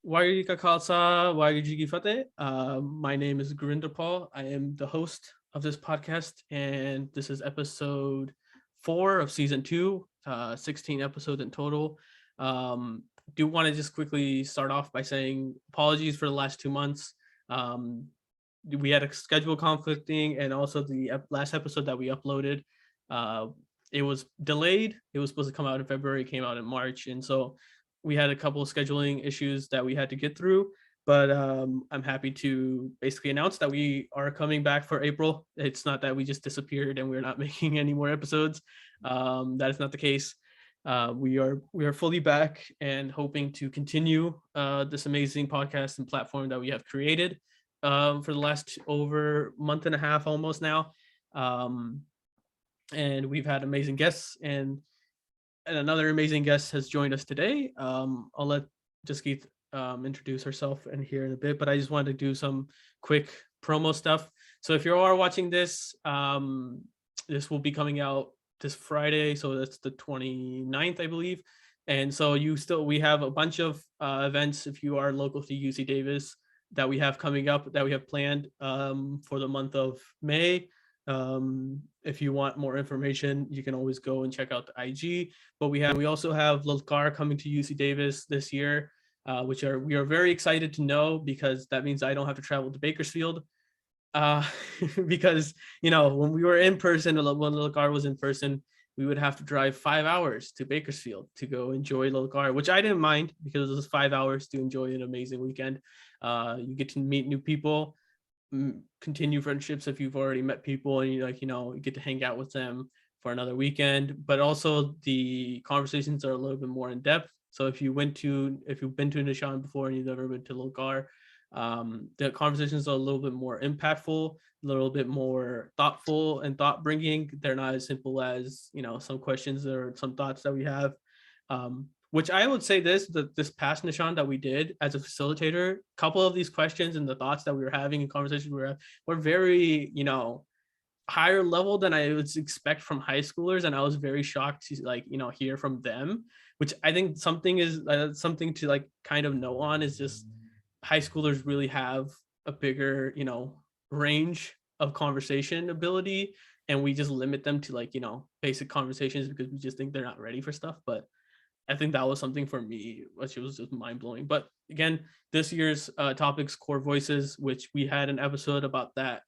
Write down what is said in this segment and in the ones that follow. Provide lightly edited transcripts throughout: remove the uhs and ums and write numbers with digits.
Wagyu Kakalsa, Wagyu Jigi Fate. My name is Gurinder Paul. I am the host of this podcast, and this is episode 4 of season 2, 16 episodes in total. Do want to just quickly start off by saying apologies for the last 2 months. Um, we had a schedule conflicting, and also the last episode that we uploaded, uh, it was delayed. It was supposed to come out in February, came out in March, and so we had a couple of scheduling issues that we had to get through. But I'm happy to basically announce that we are coming back for April. It's not that we just disappeared and we're not making any more episodes. That is not the case. We are fully back and hoping to continue this amazing podcast and platform that we have created for the last over month and a half almost now. Um, and we've had amazing guests, and another amazing guest has joined us today. I'll let Jaskeet introduce herself in here in a bit, but I just wanted to do some quick promo stuff. So if you are watching this, this will be coming out this Friday, so that's the 29th, I believe. And so we have a bunch of events if you are local to UC Davis that we have coming up, that we have planned for the month of May. If you want more information, you can always go and check out the IG. But we also have Lalkar coming to UC Davis this year, which we are very excited to know, because that means I don't have to travel to Bakersfield. Because when we were in person, when Lalkar was in person, we would have to drive 5 hours to Bakersfield to go enjoy Lalkar, which I didn't mind, because it was 5 hours to enjoy an amazing weekend. You get to meet new people, continue friendships if you've already met people, and you get to hang out with them for another weekend. But also the conversations are a little bit more in depth. So if you've been to Nishan before and you've never been to Lokar, the conversations are a little bit more impactful, a little bit more thoughtful and thought bringing. They're not as simple as some questions or some thoughts that we have. Which I would say this past Nishan that we did as a facilitator, a couple of these questions and the thoughts that we were having and conversations were very, higher level than I would expect from high schoolers. And I was very shocked to hear from them, which I think something to kind of know on is just high schoolers really have a bigger, range of conversation ability. And we just limit them to basic conversations because we just think they're not ready for stuff. But I think that was something for me, which was just mind blowing. But again, this year's topics, core voices, which we had an episode about that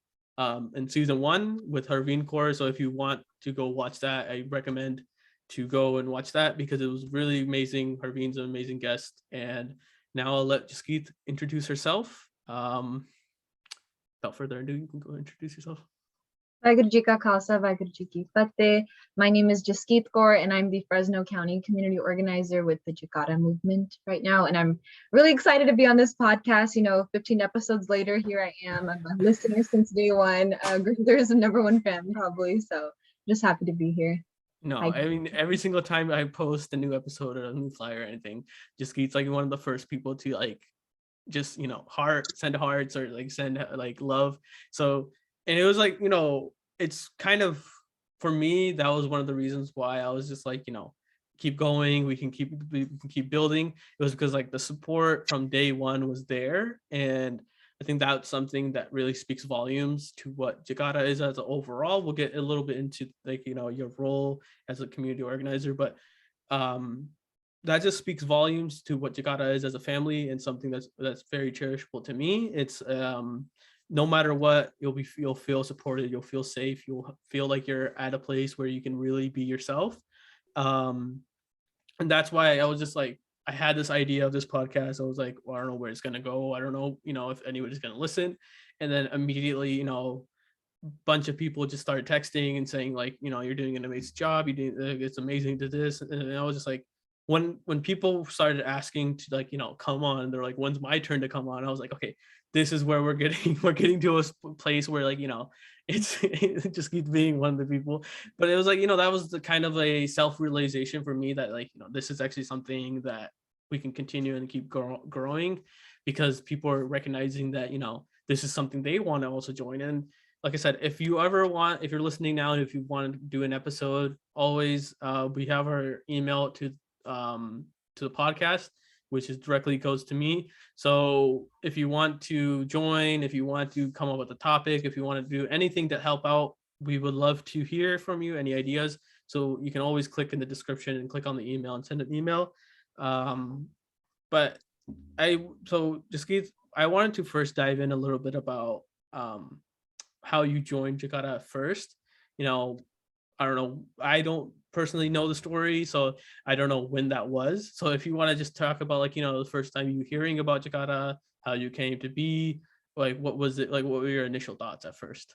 in season 1 with Harveen Kaur. So if you want to go watch that, I recommend to go and watch that, because it was really amazing. Harveen's an amazing guest. And now I'll let Jaskeet introduce herself. Without further ado, you can go introduce yourself. Wagyu Jika Khalsa, Wagyu Jiki Fate. My name is Jaskeet Kaur, and I'm the Fresno County Community Organizer with the Jakara Movement right now. And I'm really excited to be on this podcast. 15 episodes later, here I am. I'm a listener since day one. There's a #1 fan, probably. So just happy to be here. No, I mean, every single time I post a new episode or a new flyer or anything, Jaskeet's one of the first people to just send hearts or send love. So, and it was it's kind of, for me, that was one of the reasons why I was just keep going, we can keep building. It was because the support from day one was there. And I think that's something that really speaks volumes to what Jakara is as an overall. We'll get a little bit into your role as a community organizer, but that just speaks volumes to what Jakara is as a family, and something that's very cherishable to me. It's no matter what, you'll feel supported, you'll feel safe, you'll feel like you're at a place where you can really be yourself. And that's why I was just I had this idea of this podcast. I was well, I don't know where it's gonna go. I don't know, if anybody's gonna listen. And then immediately, a bunch of people just started texting and saying you're doing an amazing job. It's amazing to this. And I was just when people started asking to come on, they're when's my turn to come on? I was okay, this is where we're getting to a place where it just keeps being one of the people. But it was that was the kind of a self-realization for me that this is actually something that we can continue and keep growing, because people are recognizing that this is something they want to also join in. Like I said, if you're listening now, and if you want to do an episode, always we have our email to the podcast. which is directly goes to me. So if you want to join, if you want to come up with a topic, if you want to do anything to help out, we would love to hear from you, any ideas. So you can always click in the description and click on the email and send an email. But Jaskeet, I wanted to first dive in a little bit about how you joined Jakara first. You know, I don't know. I don't personally know the story, so I don't know when that was. So if you want to just talk about like, the first time you hearing about Jakara, how you came to be, like what was it like? What were your initial thoughts at first?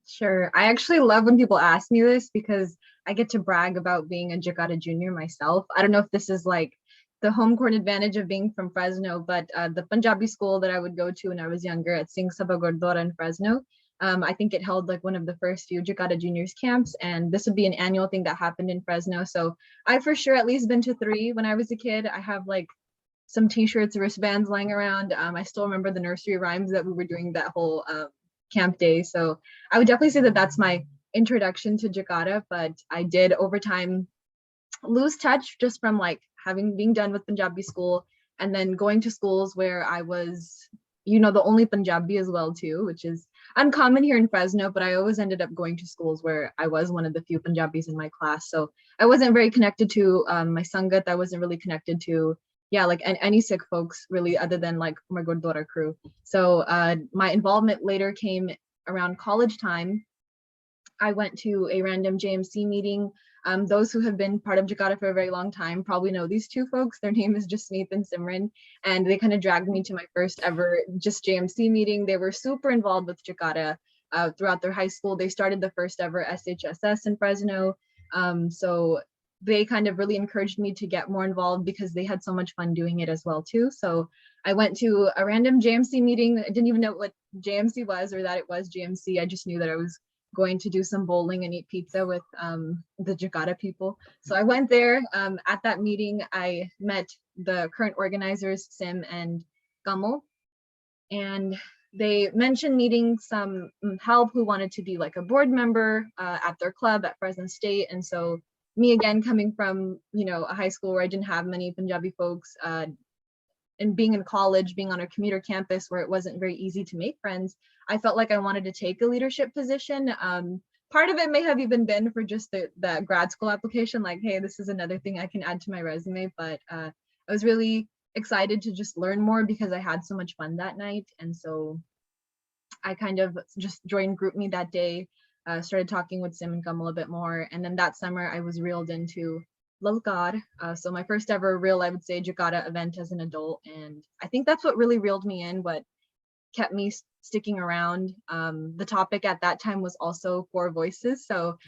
Sure. I actually love when people ask me this because I get to brag about being a Jakata junior myself. I don't know if this is like the home court advantage of being from Fresno, but the Punjabi school that I would go to when I was younger at Singh Sabha Gurdwara in Fresno, I think it held like one of the first few Jakata juniors camps, and this would be an annual thing that happened in Fresno. So I for sure at least been to 3 when I was a kid. I have like some t-shirts, wristbands lying around. I still remember the nursery rhymes that we were doing that whole camp day. So I would definitely say that that's my introduction to Jakata, but I did over time lose touch just from like being done with Punjabi school and then going to schools where I was, the only Punjabi as well too, which is uncommon here in Fresno, but I always ended up going to schools where I was one of the few Punjabis in my class. So I wasn't very connected to my Sangat. I wasn't really connected to, like any Sikh folks really, other than like my Gurdwara crew. So my involvement later came around college time. I went to a random JMC meeting. Those who have been part of Jakata for a very long time probably know these 2 folks. Their name is Jasmeet and Simran, and they kind of dragged me to my first ever just JMC meeting. They were super involved with Jakata throughout their high school. They started the first ever SHSS in Fresno. So they kind of really encouraged me to get more involved because they had so much fun doing it as well too. So I went to a random JMC meeting. I didn't even know what JMC was or that it was JMC. I just knew that I was going to do some bowling and eat pizza with the Jakata people. So I went there. At that meeting, I met the current organizers, Sim and Kamal, and they mentioned needing some help who wanted to be like a board member at their club at Fresno State. And so me again, coming from, a high school where I didn't have many Punjabi folks, and being in college, being on a commuter campus where it wasn't very easy to make friends, I felt like I wanted to take a leadership position. Part of it may have even been for just the grad school application, like, hey, this is another thing I can add to my resume. But I was really excited to just learn more because I had so much fun that night. And so I kind of just joined GroupMe that day, started talking with Sim and Kamal a bit more. And then that summer I was reeled into Lalkar. So my first ever real, I would say, Jakata event as an adult. And I think that's what really reeled me in, what kept me sticking around. The topic at that time was also 4 voices. So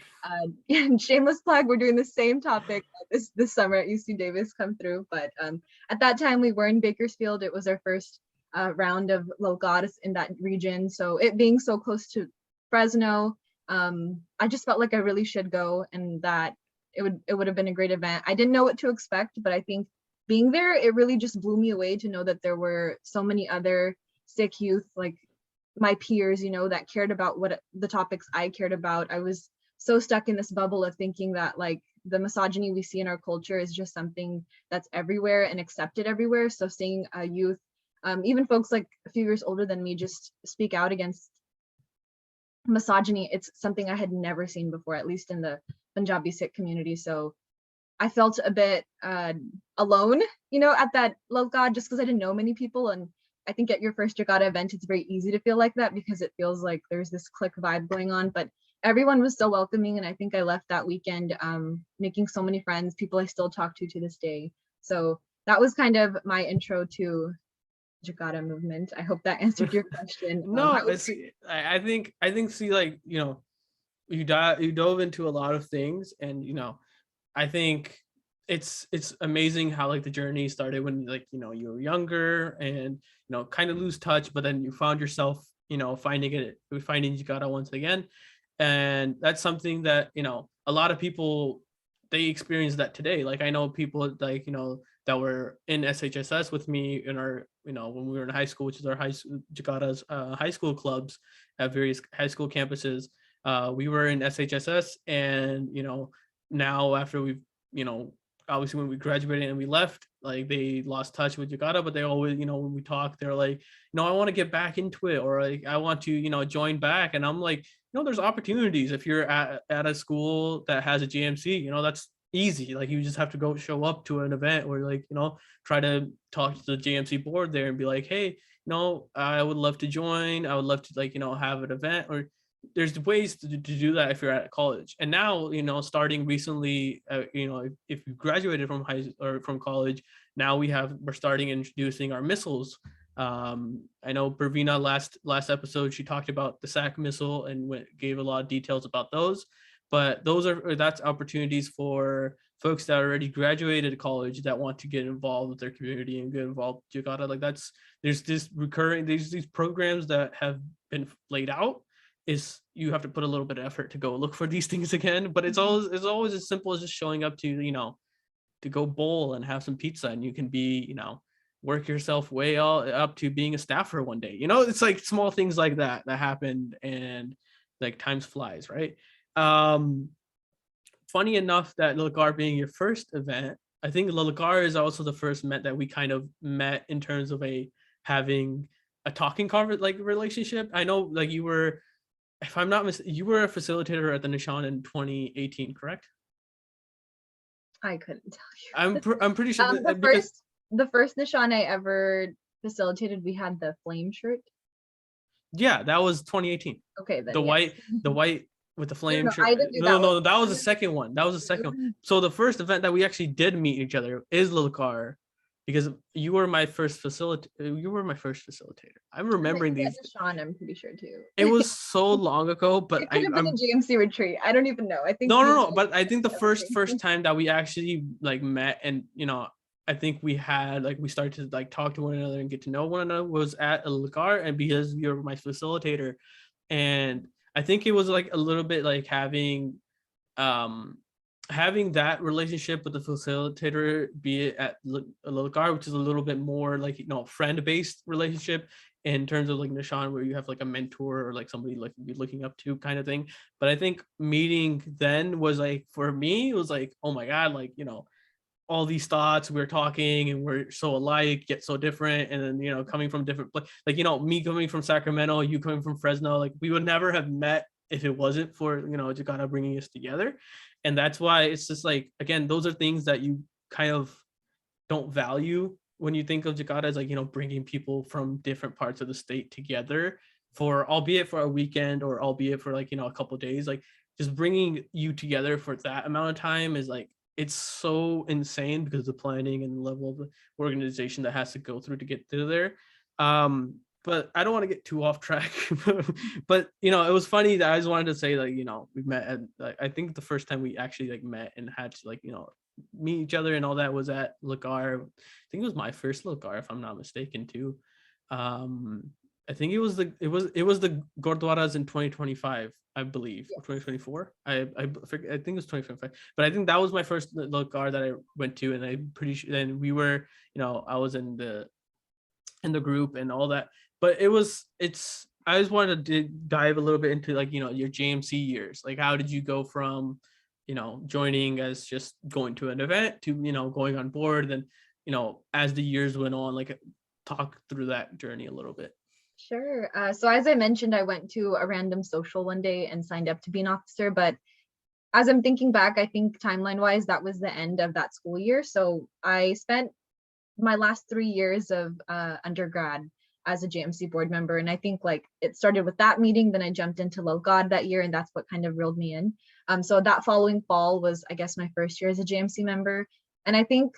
shameless plug, we're doing the same topic this summer at UC Davis come through. But at that time we were in Bakersfield. It was our first round of Lalkars in that region. So it being so close to Fresno, I just felt like I really should go and that it would have been a great event. I didn't know what to expect, but I think being there, it really just blew me away to know that there were so many other Sikh youth, like my peers, that cared about what the topics I cared about. I was so stuck in this bubble of thinking that like the misogyny we see in our culture is just something that's everywhere and accepted everywhere. So seeing a youth, even folks like a few years older than me, just speak out against misogyny, it's something I had never seen before, at least in the Punjabi Sikh community. So I felt a bit alone, at that Lalkar, just because I didn't know many people. And I think at your first Jakata event, it's very easy to feel like that because it feels like there's this clique vibe going on. But everyone was so welcoming, and I think I left that weekend making so many friends, people I still talk to this day. So that was kind of my intro to Jakara movement. I hope that answered your question. No, I think see, like, you dove into a lot of things, and I think it's amazing how like the journey started when like you were younger and kind of lose touch, but then you found yourself finding Jakara once again. And that's something that a lot of people, they experience that today. Like I know people like that were in SHSS with me in our when we were in high school, which is our Jakara's high school clubs at various high school campuses. We were in SHSS, and now after we've obviously when we graduated and we left, like they lost touch with Jakara, but they always, when we talk, they're like, I want to get back into it, or like I want to, join back. And I'm like, there's opportunities if you're at a school that has a GMC, that's easy. Like you just have to go show up to an event, or like, try to talk to the GMC board there and be like, hey, I would love to join. I would love to like, have an event, or there's ways to do that if you're at college. And now, starting recently, if you graduated from from college, now we're starting introducing our missiles. I know Pravina last episode, she talked about the SAC missile and gave a lot of details about those. But that's opportunities for folks that already graduated college that want to get involved with their community and get involved with Jakara. Like there's these programs that have been laid out. Is you have to put a little bit of effort to go look for these things again, but it's always as simple as just showing up to to go bowl and have some pizza, and you can be work yourself way up to being a staffer one day. It's like small things like that happened, and like times flies, right? Funny enough that Lilgar being your first event, I think Lilgar is also the first event that we kind of met in terms of having a talking relationship. I know like you were, if I'm not mistaken, you were a facilitator at the Nishan in 2018, correct? I couldn't tell you. I'm pretty sure the first Nishan I ever facilitated, we had the flame shirt. Yeah, that was 2018. Okay, then the white with the flame shirt. I didn't do no, that was the second one. That was the second one. So the first event that we actually did meet each other is Lilgar, because you were my first facilitator. I'm remembering these. Sean, I'm pretty sure too. It was so long ago, but it could have been a GMC retreat. I don't even know. I think no. But I think the first time that we actually like met, and I think we started to like talk to one another and get to know one another was at Lilgar, and because you're my facilitator, and I think it was like a little bit like having that relationship with the facilitator, be it at Lilgar, which is a little bit more like friend-based relationship in terms of like Nishan, where you have like a mentor or like somebody like you're looking up to kind of thing. But I think meeting then was like, for me, it was like, oh my god, like all these thoughts, we're talking and we're so alike yet so different, and then coming from different like me coming from Sacramento, you coming from Fresno, like we would never have met if it wasn't for Jakara bringing us together. And that's why it's just like, again, those are things that you kind of don't value when you think of Jakara as like bringing people from different parts of the state together, for albeit for a weekend or albeit for like a couple of days. Like just bringing you together for that amount of time is like, it's so insane because of the planning and the level of the organization that has to go through to get through there. But I don't want to get too off track. But it was funny that I just wanted to say like we met at like, I think the first time we actually like met and had to like meet each other and all that was at Lilgar. I think it was my first Lilgar, if I'm not mistaken, too. I think it was the Gurdwaras in 2025, I believe, or 2024. I forget, I think it was 2025. But I think that was my first Lilgar that I went to, and I'm pretty sure then we were, I was in the group and all that. But I just wanted to dive a little bit into like your JMC years. Like, how did you go from joining as just going to an event to going on board, then as the years went on, like talk through that journey a little bit. Sure. So as I mentioned, I went to a random social one day and signed up to be an officer. But as I'm thinking back, I think timeline-wise, that was the end of that school year. So I spent my last 3 years of undergrad as a JMC board member. And I think like it started with that meeting, then I jumped into Lilgar that year, and that's what kind of reeled me in. So that following fall was, I guess, my first year as a JMC member. And I think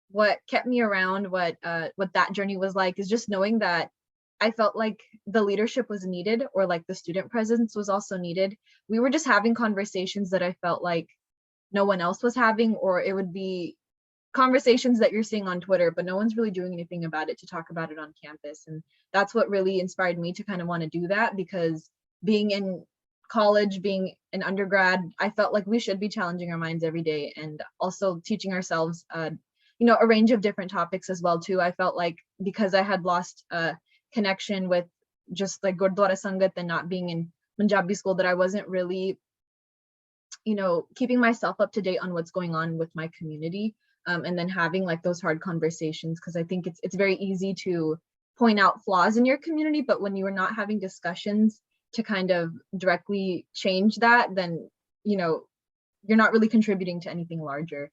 what kept me around, what that journey was like, is just knowing that I felt like the leadership was needed, or like the student presence was also needed. We were just having conversations that I felt like no one else was having, or it would be conversations that you're seeing on Twitter, but no one's really doing anything about it to talk about it on campus. And that's what really inspired me to kind of want to do that, because being in college, being an undergrad, I felt like we should be challenging our minds every day, and also teaching ourselves, a range of different topics as well too. I felt like because I had lost connection with just like Gurdwara Sangat and not being in Punjabi school, that I wasn't really keeping myself up to date on what's going on with my community, and then having like those hard conversations, because I think it's very easy to point out flaws in your community, but when you are not having discussions to kind of directly change that, then you're not really contributing to anything larger.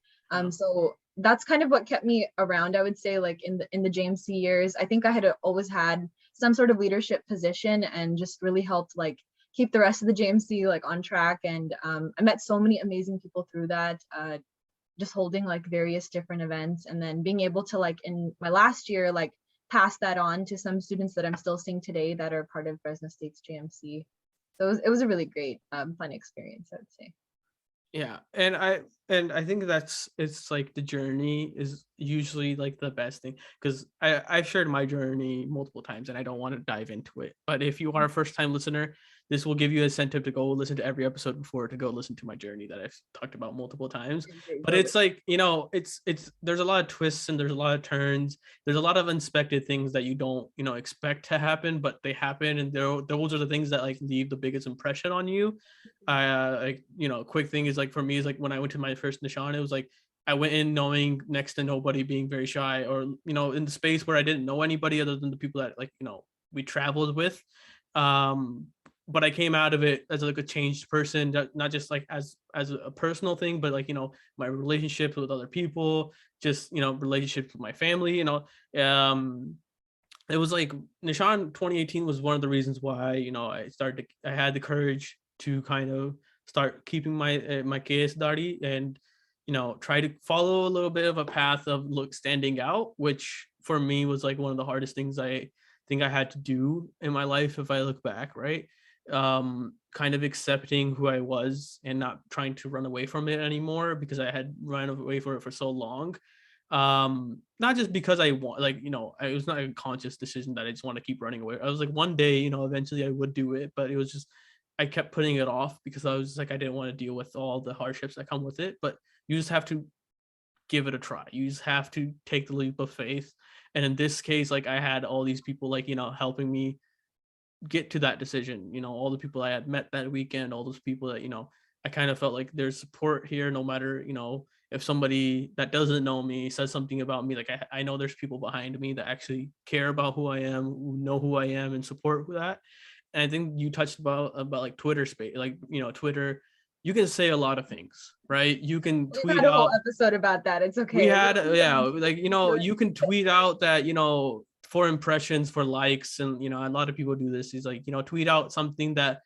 So that's kind of what kept me around, I would say, like in the JMC years. I think I had always had some sort of leadership position, and just really helped like keep the rest of the JMC like on track. And I met so many amazing people through that, just holding like various different events, and then being able to like in my last year like pass that on to some students that I'm still seeing today that are part of Fresno State's JMC. So it was a really great fun experience, I would say. Yeah, and I think it's like the journey is usually like the best thing, because I've shared my journey multiple times and I don't want to dive into it. But if you are a first time listener, this will give you an incentive to go listen to every episode before, to go listen to my journey that I've talked about multiple times. But it's like, it's there's a lot of twists and there's a lot of turns. There's a lot of unexpected things that you don't expect to happen, but they happen, and those are the things that like leave the biggest impression on you. Like, quick thing is like for me is like when I went to my first Nishan, it was like I went in knowing next to nobody, being very shy, or in the space where I didn't know anybody other than the people that like we traveled with. But I came out of it as like a changed person, not just like as a personal thing, but like my relationships with other people, just relationships with my family. It was like Nishan 2018 was one of the reasons why I had the courage to kind of start keeping my KS Dari, and try to follow a little bit of a path of standing out, which for me was like one of the hardest things I think I had to do in my life if I look back, right? Kind of accepting who I was and not trying to run away from it anymore, because I had run away from it for so long. Not just because I want, like, it was not a conscious decision that I just want to keep running away. I was like, one day, eventually I would do it, but it was just I kept putting it off because I was like, I didn't want to deal with all the hardships that come with it. But you just have to give it a try. You just have to take the leap of faith. And in this case, like I had all these people like, helping me get to that decision. All the people I had met that weekend, all those people that, I kind of felt like there's support here, no matter, if somebody that doesn't know me says something about me, like I know there's people behind me that actually care about who I am, who know who I am, and support that. And I think you touched about like Twitter space, like Twitter. You can say a lot of things, right? You can tweet had a whole out. episode about that. It's okay. We had, yeah, like you can tweet out that for impressions, for likes, and a lot of people do this. He's like tweet out something that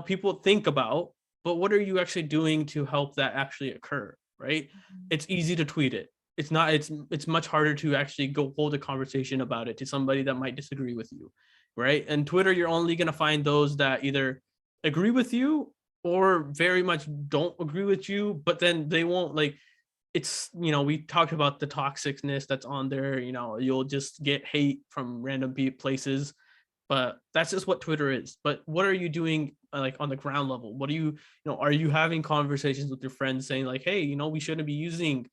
people think about, but what are you actually doing to help that actually occur, right? It's easy to tweet it. It's not. It's much harder to actually go hold a conversation about it to somebody that might disagree with you, right? And Twitter, you're only going to find those that either agree with you or very much don't agree with you, but then they won't like, it's, we talked about the toxicness that's on there. You'll just get hate from random places, but that's just what Twitter is. But what are you doing like on the ground level? What are are you having conversations with your friends saying like, hey, we shouldn't be using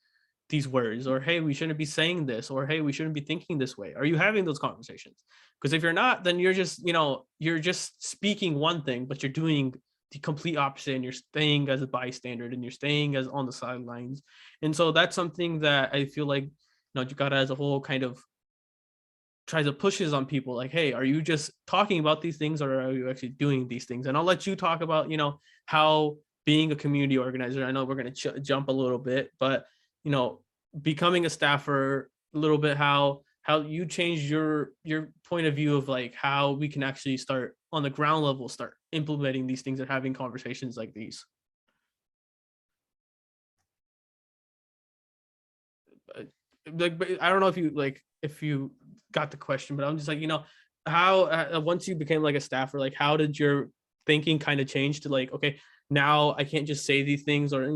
these words, or hey, we shouldn't be saying this, or hey, we shouldn't be thinking this way? Are you having those conversations? Because if you're not, then you're just you're just speaking one thing, but you're doing the complete opposite, and you're staying as a bystander, and you're staying as on the sidelines. And so that's something that I feel like Jakara as a whole kind of tries to pushes on people, like, hey, are you just talking about these things, or are you actually doing these things? And I'll let you talk about how being a community organizer, I know we're going to jump a little bit, but becoming a staffer a little bit, how you changed your point of view of like how we can actually start on the ground level, start implementing these things and having conversations like these. Like, I don't know if you got the question, but I'm just like, how once you became like a staffer, like how did your thinking kind of change to like, okay, now I can't just say these things, or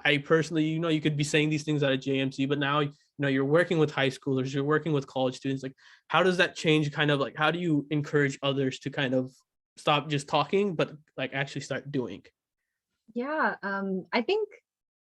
I personally, you could be saying these things at a JMC, but now you're working with high schoolers, you're working with college students. Like, how does that change? Kind of like, how do you encourage others to kind of stop just talking, but like actually start doing? Yeah, I think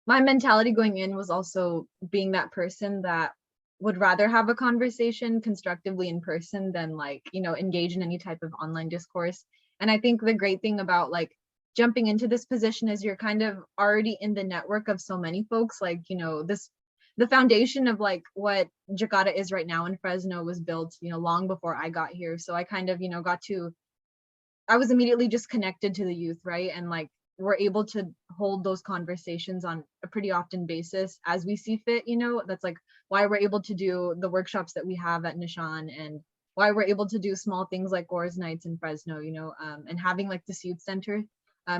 my mentality going in was also being that person that would rather have a conversation constructively in person than like engage in any type of online discourse. And I think the great thing about like jumping into this position is you're kind of already in the network of so many folks. Like, the foundation of like what Jakara is right now in Fresno was built, long before I got here. So I kind of, I was immediately just connected to the youth, right? And like we're able to hold those conversations on a pretty often basis as we see fit. That's like why we're able to do the workshops that we have at Nishan, and why we're able to do small things like Gore's Nights in Fresno, and having like this youth center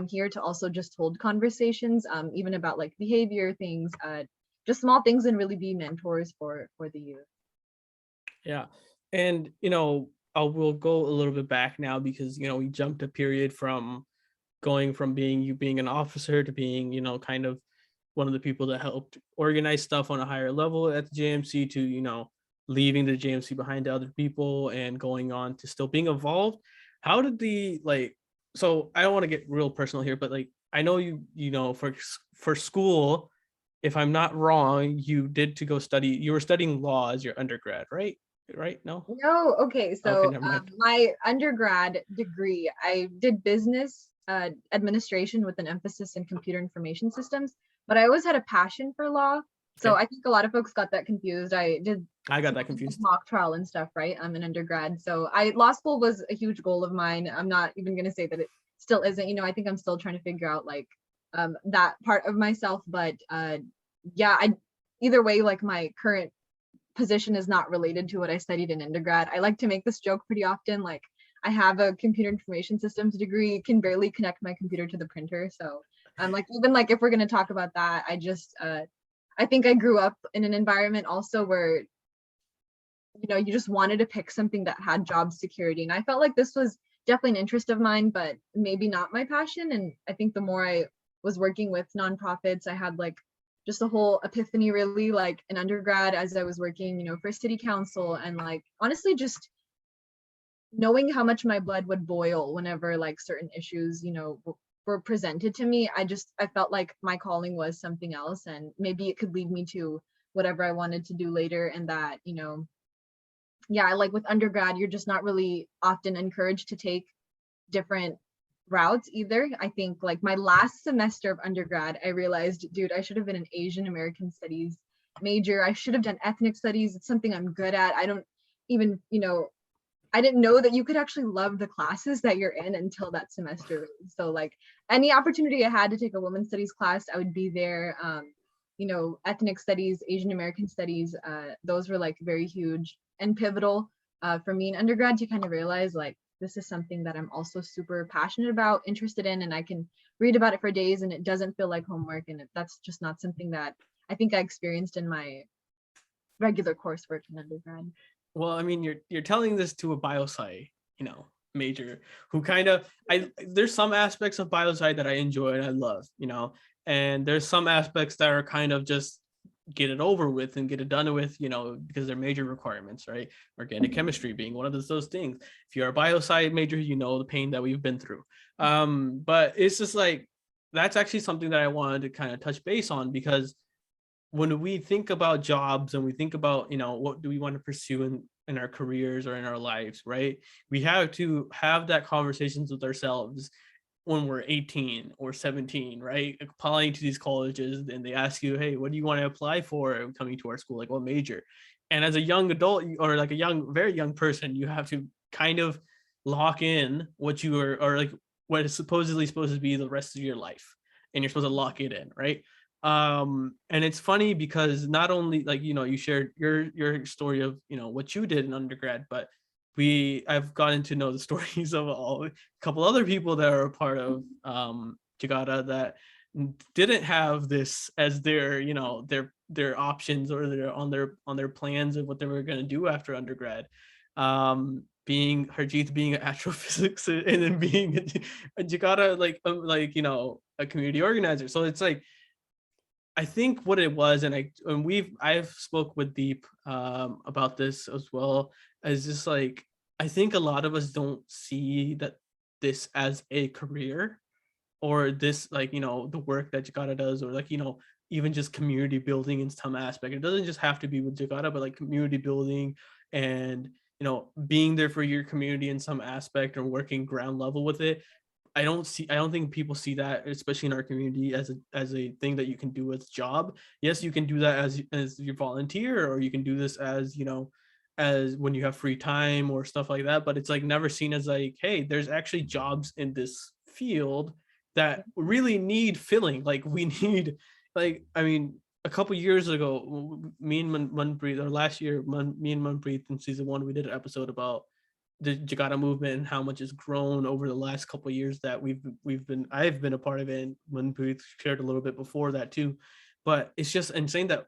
here to also just hold conversations, even about like behavior things, just small things, and really be mentors for the youth. Yeah. And, I will go a little bit back now because, we jumped a period from going from being an officer to being, kind of one of the people that helped organize stuff on a higher level at the JMC to, leaving the JMC behind to other people and going on to still being involved. How did so I don't want to get real personal here, but like, I know for school, if I'm not wrong, you were studying law as your undergrad, right? Right? No? No, okay. Okay, So never mind. my undergrad degree, I did business administration with an emphasis in computer information systems, but I always had a passion for law. So Okay. I think a lot of folks got that confused. I did I got small that things like confused. mock trial and stuff, right? I'm an undergrad. So law school was a huge goal of mine. I'm not even gonna say that it still isn't. I think I'm still trying to figure out like that part of myself. But yeah, I either way, like my current position is not related to what I studied in undergrad. I like to make this joke pretty often. Like, I have a computer information systems degree, can barely connect my computer to the printer. So I'm like, even like if we're gonna talk about that, I think I grew up in an environment also where you just wanted to pick something that had job security. And I felt like this was definitely an interest of mine, but maybe not my passion. And I think the more I was working with nonprofits, I had like just a whole epiphany really, like in undergrad as I was working, for city council, and like honestly just knowing how much my blood would boil whenever like certain issues, were presented to me. I felt like my calling was something else, and maybe it could lead me to whatever I wanted to do later. And that, yeah, like with undergrad, you're just not really often encouraged to take different routes either. I think like my last semester of undergrad, I realized, dude, I should have been an Asian American studies major. I should have done ethnic studies. It's something I'm good at. I don't even, I didn't know that you could actually love the classes that you're in until that semester. So like any opportunity I had to take a women's studies class, I would be there. Ethnic studies, Asian American studies, those were like very huge and pivotal for me in undergrad to kind of realize like this is something that I'm also super passionate about, interested in, and I can read about it for days and it doesn't feel like homework. And that's just not something that I think I experienced in my regular coursework in undergrad. Well, I mean, you're telling this to a biosci, major who kind of there's some aspects of biosci that I enjoy and I love, and there's some aspects that are kind of just get it over with and get it done with, because they're major requirements, right? Organic chemistry being one of those things. If you're a biosci major, you know the pain that we've been through. But it's just like that's actually something that I wanted to kind of touch base on, because when we think about jobs and we think about what do we want to pursue in our careers or in our lives, right, we have to have that conversations with ourselves when we're 18 or 17, right, applying to these colleges, and they ask you, hey, what do you want to apply for coming to our school, like what major? And as a young adult or like a very young person, you have to kind of lock in what you are, or like what is supposedly supposed to be the rest of your life, and you're supposed to lock it in, right? And it's funny because not only like you shared your story of what you did in undergrad, but I've gotten to know the stories of a couple other people that are a part of Jakara that didn't have this as their their options, or their on their plans of what they were going to do after undergrad. Being Harjeet being an astrophysics and then being a Jakara like a community organizer. So it's like I think what it was, and I've spoke with Deep about this as well, is just like I think a lot of us don't see that this as a career, or this like the work that Jakara does, or like even just community building in some aspect. It doesn't just have to be with Jakara, but like community building and being there for your community in some aspect or working ground level with it. I don't think people see that, especially in our community, as a thing that you can do as a job. Yes, you can do that as your volunteer, or you can do this as, as when you have free time or stuff like that. But it's like never seen as like, hey, there's actually jobs in this field that really need filling. Like we need, like, I mean, a couple years ago, me and Manpreet, or last year, me and Manpreet in season 1, we did an episode about the Jakara movement and how much it's grown over the last couple of years that I've been a part of it, and Manpreet shared a little bit before that too. But it's just insane that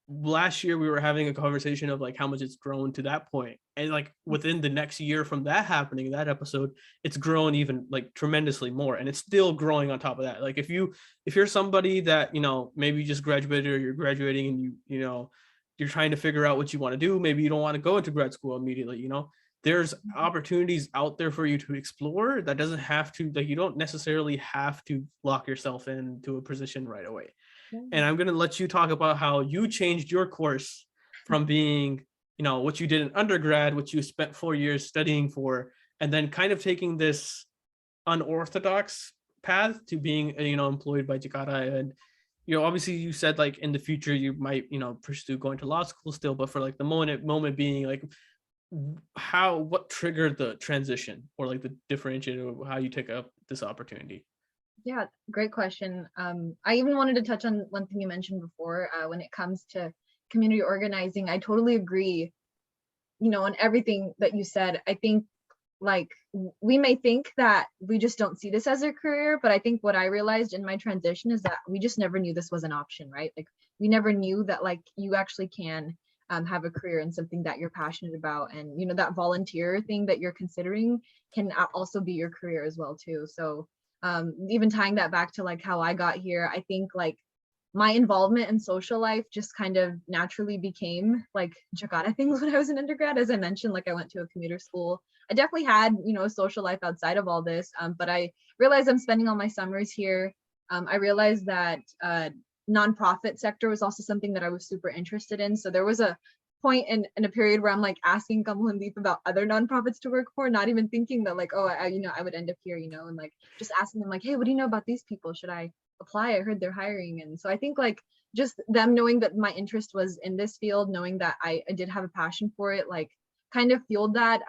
last year we were having a conversation of like how much it's grown to that point, and like within the next year from that happening, that episode, it's grown even like tremendously more, and it's still growing on top of that. Like if you're somebody that maybe you just graduated, or you're graduating, and you're trying to figure out what you want to do, maybe you don't want to go into grad school immediately, there's opportunities out there for you to explore. That doesn't have to, like, you don't necessarily have to lock yourself into a position right away. And I'm going to let you talk about how you changed your course from being, what you did in undergrad, what you spent 4 years studying for, and then kind of taking this unorthodox path to being, employed by Jakara. And, obviously you said like in the future you might, pursue going to law school still, but for like the moment being, like, what triggered the transition, or like the differentiator of how you take up this opportunity? Yeah, great question. I even wanted to touch on one thing you mentioned before, when it comes to community organizing. I totally agree, on everything that you said. I think like we may think that we just don't see this as a career, but I think what I realized in my transition is that we just never knew this was an option, right? Like we never knew that like you actually can have a career in something that you're passionate about, and that volunteer thing that you're considering can also be your career as well too. So even tying that back to like how I got here, I think like my involvement in social life just kind of naturally became like Jakara things when I was in undergrad. As I mentioned, like I went to a commuter school. I definitely had a social life outside of all this, but I realized I'm spending all my summers here. I realized that nonprofit sector was also something that I was super interested in. So there was a point in a period where I'm like asking Kamlandeep about other nonprofits to work for, not even thinking that like, oh, I would end up here, and like just asking them like, hey, what do you know about these people? Should I apply? I heard they're hiring. And so I think like just them knowing that my interest was in this field, knowing that I did have a passion for it, like kind of fueled that.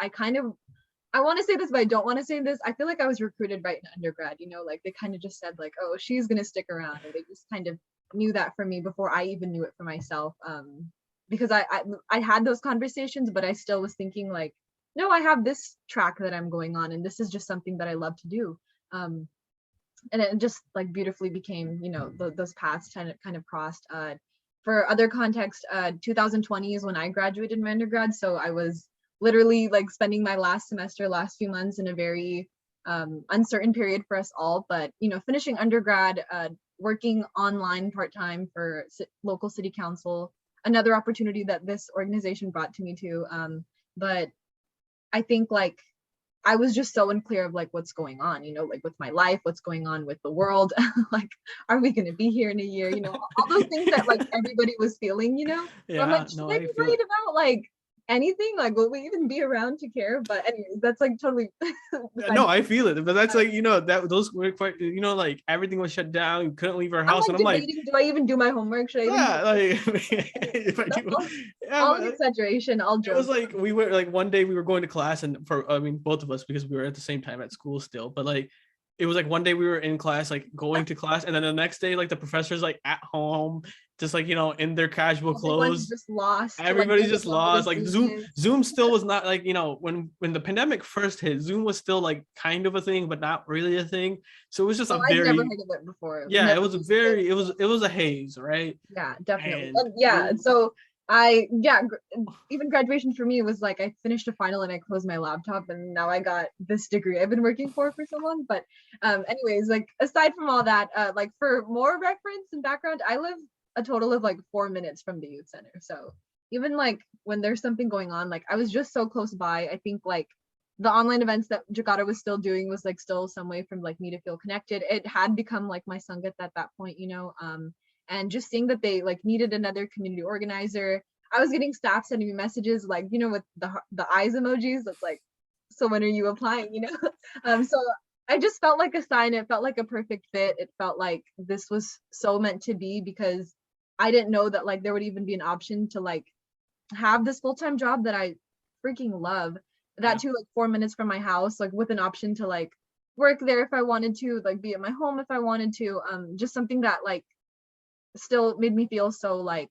I want to say this, but I don't want to say this. I feel like I was recruited right in undergrad, like they kind of just said like, oh, she's going to stick around. Or they just kind of knew that for me before I even knew it for myself. Because I had those conversations, but I still was thinking like, no, I have this track that I'm going on, and this is just something that I love to do. And it just like beautifully became, those paths kind of crossed. For other context, 2020 is when I graduated my undergrad. So I was literally like spending my last few months in a very uncertain period for us all. But, finishing undergrad, working online part-time for local city council, another opportunity that this organization brought to me too. But I think like I was just so unclear of like what's going on, like with my life, what's going on with the world. Like, are we going to be here in a year? All those things that like everybody was feeling, Yeah, I'm like, should I be worried about like anything? Like, will we even be around to care? But anyways, that's like totally. No, I feel it, but that's like that those were quite, like everything was shut down. You couldn't leave our house, I'm, like, and I'm like, do I even do my homework? Should I even? Yeah, like if I do, all an exaggeration. All jokes. It was like we were like one day we were going to class, and both of us, because we were at the same time at school still, but like it was like one day we were in class, like going to class, and then the next day like the professor's like at home, just like in their casual clothes. Just lost. Everybody's just lost. Like Zoom still was not like when the pandemic first hit, Zoom was still like kind of a thing, but not really a thing. So it was just I've never heard of it before. Yeah, it was a haze, right? Yeah, definitely. And so even graduation for me was like I finished a final and I closed my laptop, and now I got this degree I've been working for so long. But anyways, like aside from all that, like for more reference and background, I live a total of like 4 minutes from the youth center. So even like when there's something going on, like I was just so close by. I think like the online events that Jakara was still doing was like still some way from like me to feel connected. It had become like my sangat at that point, and just seeing that they like needed another community organizer. I was getting staff sending me messages like, with the eyes emojis. That's like, so when are you applying? So I just felt like a sign. It felt like a perfect fit. It felt like this was so meant to be, because I didn't know that like there would even be an option to like have this full-time job that I freaking love. That Yeah. too, like 4 minutes from my house, like with an option to like work there if I wanted to, like be at my home if I wanted to. Just something that like still made me feel so like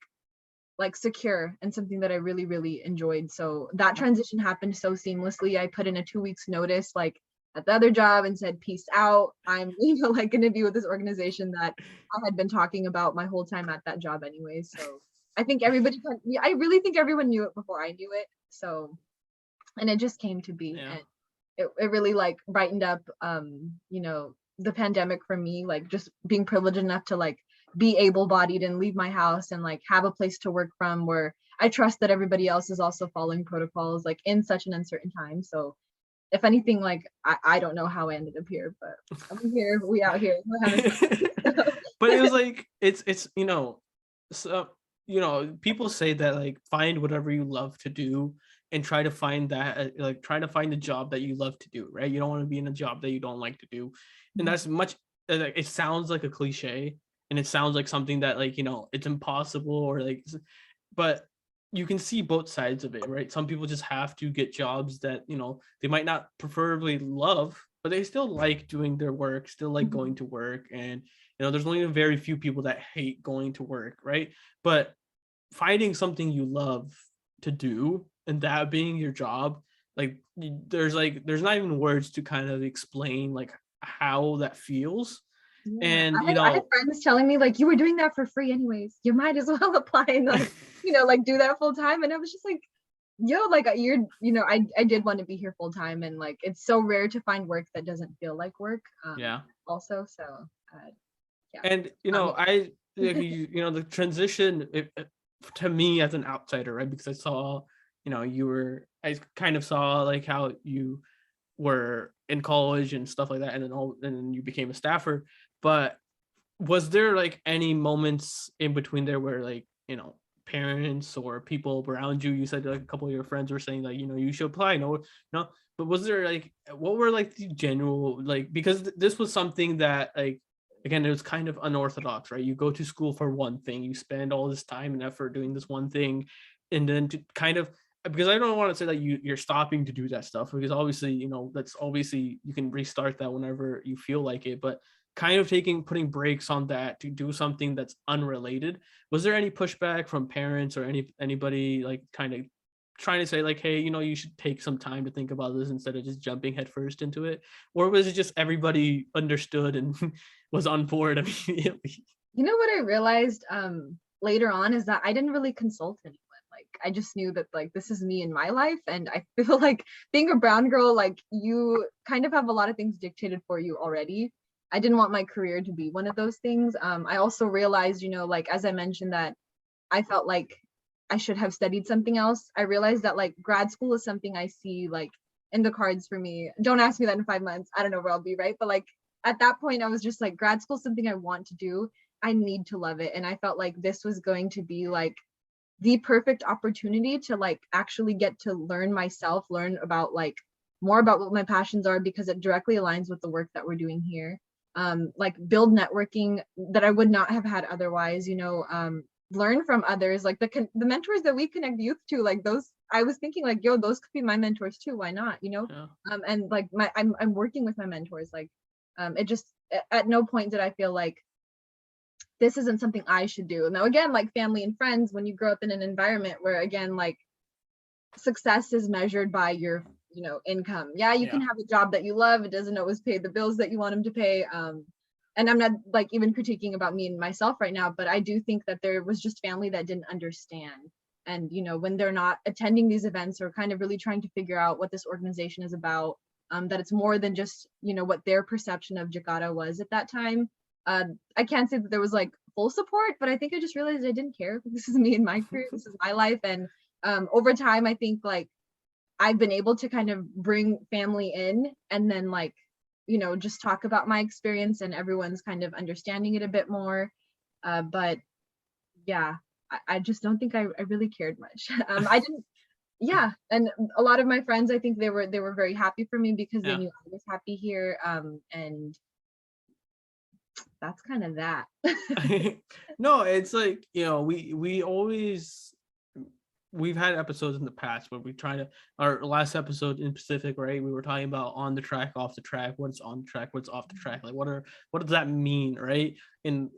secure, and something that I really, really enjoyed. So that transition happened so seamlessly. I put in a 2 weeks notice like at the other job and said, peace out. I'm, like gonna be with this organization that I had been talking about my whole time at that job anyway. So I think I really think everyone knew it before I knew it. So, and it just came to be. Yeah. And it really like brightened up the pandemic for me, like just being privileged enough to like be able-bodied and leave my house and like have a place to work from where I trust that everybody else is also following protocols like in such an uncertain time. So if anything, like I don't know how I ended up here, but I'm here, we out here, we're having fun. But it was like it's so people say that like find whatever you love to do and try to find that like try to find a job that you love to do, right? You don't want to be in a job that you don't like to do. And that's much like it sounds like a cliche, and it sounds like something that like it's impossible or like, but you can see both sides of it, right? Some people just have to get jobs that they might not preferably love, but they still like doing their work, still like going to work. And there's only very few people that hate going to work, right? But finding something you love to do and that being your job, like there's not even words to kind of explain like how that feels. Yeah, And I had friends telling me like, you were doing that for free anyways, you might as well apply and like like do that full time. And I was just like, yo, like I did want to be here full time, and like it's so rare to find work that doesn't feel like work. yeah. Also, so yeah. And Um, I like, the transition to me as an outsider, right? Because I saw, I kind of saw like how you were in college and stuff like that, and then you became a staffer. But was there like any moments in between there where like parents or people around you said like a couple of your friends were saying like you should apply, no, but was there like what were like the general like, because this was something that like again it was kind of unorthodox, right? You go to school for one thing, you spend all this time and effort doing this one thing, and then to kind of, because I don't want to say that you're stopping to do that stuff, because obviously that's obviously you can restart that whenever you feel like it, but kind of putting breaks on that to do something that's unrelated. Was there any pushback from parents or anybody like kind of trying to say like, hey, you should take some time to think about this instead of just jumping headfirst into it? Or was it just everybody understood and was on board immediately? you know what I realized later on is that I didn't really consult anyone. Like I just knew that like this is me in my life, and I feel like being a brown girl, like you kind of have a lot of things dictated for you already. I didn't want my career to be one of those things. I also realized, like as I mentioned, that I felt like I should have studied something else. I realized that like grad school is something I see like in the cards for me. Don't ask me that in 5 months. I don't know where I'll be, right? But like at that point, I was just like, grad school is something I want to do. I need to love it. And I felt like this was going to be like the perfect opportunity to like actually get to learn myself, learn about like more about what my passions are, because it directly aligns with the work that we're doing here. Like build networking that I would not have had otherwise, learn from others, like the mentors that we connect youth to, like those, I was thinking like, yo, those could be my mentors too, why not, Yeah. and like I'm working with my mentors, like it just at no point did I feel like this isn't something I should do. Now again, like family and friends, when you grow up in an environment where again like success is measured by your income, yeah, you can Yeah. have a job that you love, it doesn't always pay the bills that you want them to pay, and I'm not like even critiquing about me and myself right now, but I do think that there was just family that didn't understand. And when they're not attending these events or kind of really trying to figure out what this organization is about, that it's more than just what their perception of Jakara was at that time. I can't say that there was like full support, but I think I just realized I didn't care. This is me and my career, this is my life. And over time I think like I've been able to kind of bring family in, and then like just talk about my experience, and everyone's kind of understanding it a bit more. But yeah, I just don't think I really cared much. I didn't Yeah, and a lot of my friends, I think they were very happy for me because they Yeah. knew I was happy here. And that's kind of that. No, it's like, we've had episodes in the past where we try to, our last episode in Pacific, right? We were talking about on the track, off the track, what's on the track, what's off the track, like what does that mean, right? And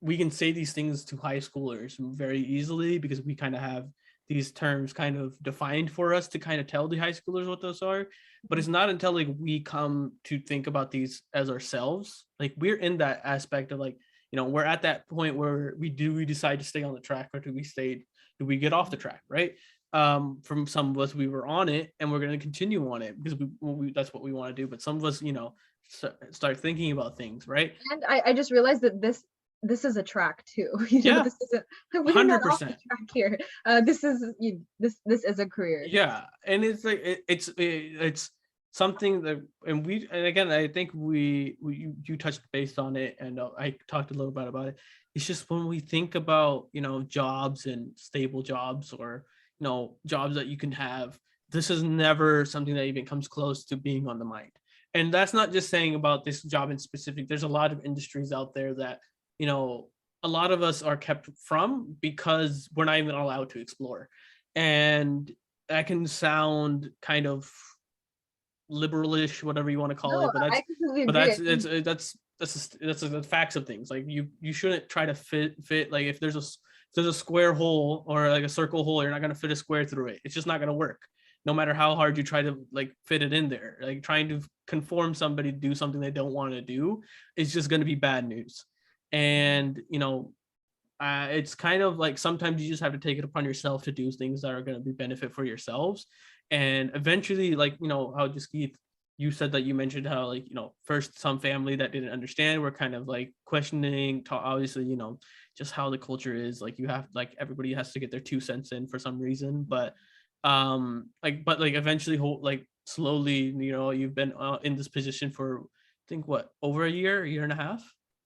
we can say these things to high schoolers very easily because we kind of have these terms kind of defined for us to kind of tell the high schoolers what those are. But it's not until like we come to think about these as ourselves, like we're in that aspect of like, we're at that point where we decide to stay on the track, or do we get off the track, right? From some of us, we were on it and we're going to continue on it because that's what we want to do. But some of us, start thinking about things, right? And I just realized that this is a track too. Yeah, This isn't, we're not off the 100%. track here. This is this is a career. Yeah, and it's like it's something that, and again, I think you touched base on it, and I talked a little bit about it. It's just when we think about jobs and stable jobs, or jobs that you can have, this is never something that even comes close to being on the mind. And that's not just saying about this job in specific. There's a lot of industries out there that a lot of us are kept from because we're not even allowed to explore. And that can sound kind of liberalish, whatever you want to call it, No, but I completely agree. that's the facts of things. Like you shouldn't try to fit like if there's a square hole or like a circle hole, you're not going to fit a square through it. It's just not going to work, no matter how hard you try to like fit it in there. Like trying to conform somebody to do something they don't want to do is just going to be bad news. And it's kind of like sometimes you just have to take it upon yourself to do things that are going to be benefit for yourselves. And eventually, like how Jaskeet, you said that you mentioned how like first some family that didn't understand were kind of like questioning, obviously just how the culture is. Like you have, like, everybody has to get their 2 cents in for some reason. But eventually, like slowly, you've been in this position for, I think, what, over a year and a half.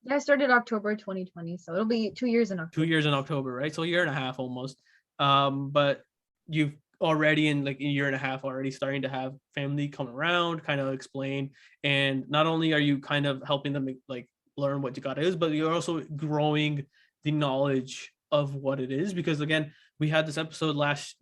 Yeah, I started October 2020, so it'll be 2 years in October. 2 years in October, right? So a year and a half almost. But you've already, in like a year and a half, already starting to have family come around, kind of explain. And not only are you kind of helping them like learn what Jakara is, but you're also growing the knowledge of what it is. Because again, we had this episode last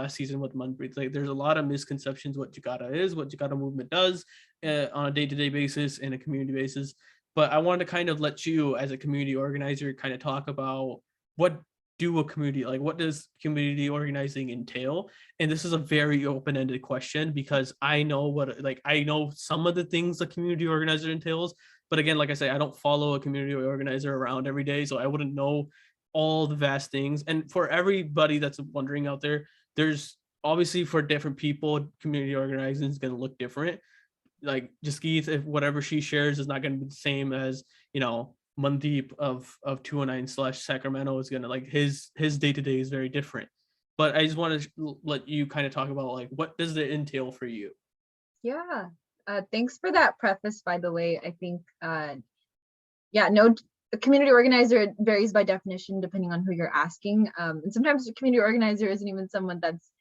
season with Manpreet. Like there's a lot of misconceptions what Jakara is, what Jakara Movement does on a day-to-day basis and a community basis. But I wanted to kind of let you, as a community organizer, kind of talk about what does community organizing entail? And this is a very open-ended question because I know I know some of the things a community organizer entails. But again, like I say, I don't follow a community organizer around every day, so I wouldn't know all the vast things. And for everybody that's wondering out there, there's obviously, for different people, community organizing is going to look different. Like Jaskeet, if whatever she shares is not going to be the same as Mandeep of 209/Sacramento is going to, like, his day-to-day is very different. But I just want to let you kind of talk about like what does it entail for you. Yeah, thanks for that preface, by the way. I think no, a community organizer varies by definition depending on who you're asking, and sometimes a community organizer isn't even someone that's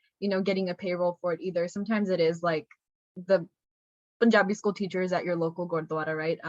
getting a payroll for it either. Sometimes it is like the Punjabi school teachers at your local Gurdwara, right?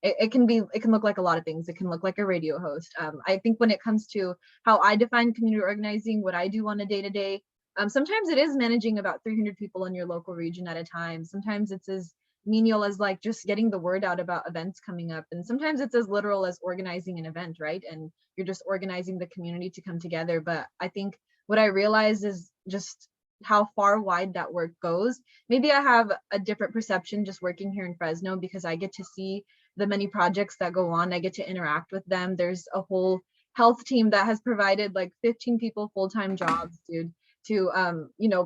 It can look like a lot of things. It can look like a radio host. I think when it comes to how I define community organizing, what I do on a day-to-day, sometimes it is managing about 300 people in your local region at a time. Sometimes it's as menial as like just getting the word out about events coming up. And sometimes it's as literal as organizing an event, right? And you're just organizing the community to come together. But I think what I realized is just how far wide that work goes. Maybe I have a different perception just working here in Fresno because I get to see the many projects that go on. I get to interact with them. There's a whole health team that has provided like 15 people full-time jobs, dude, to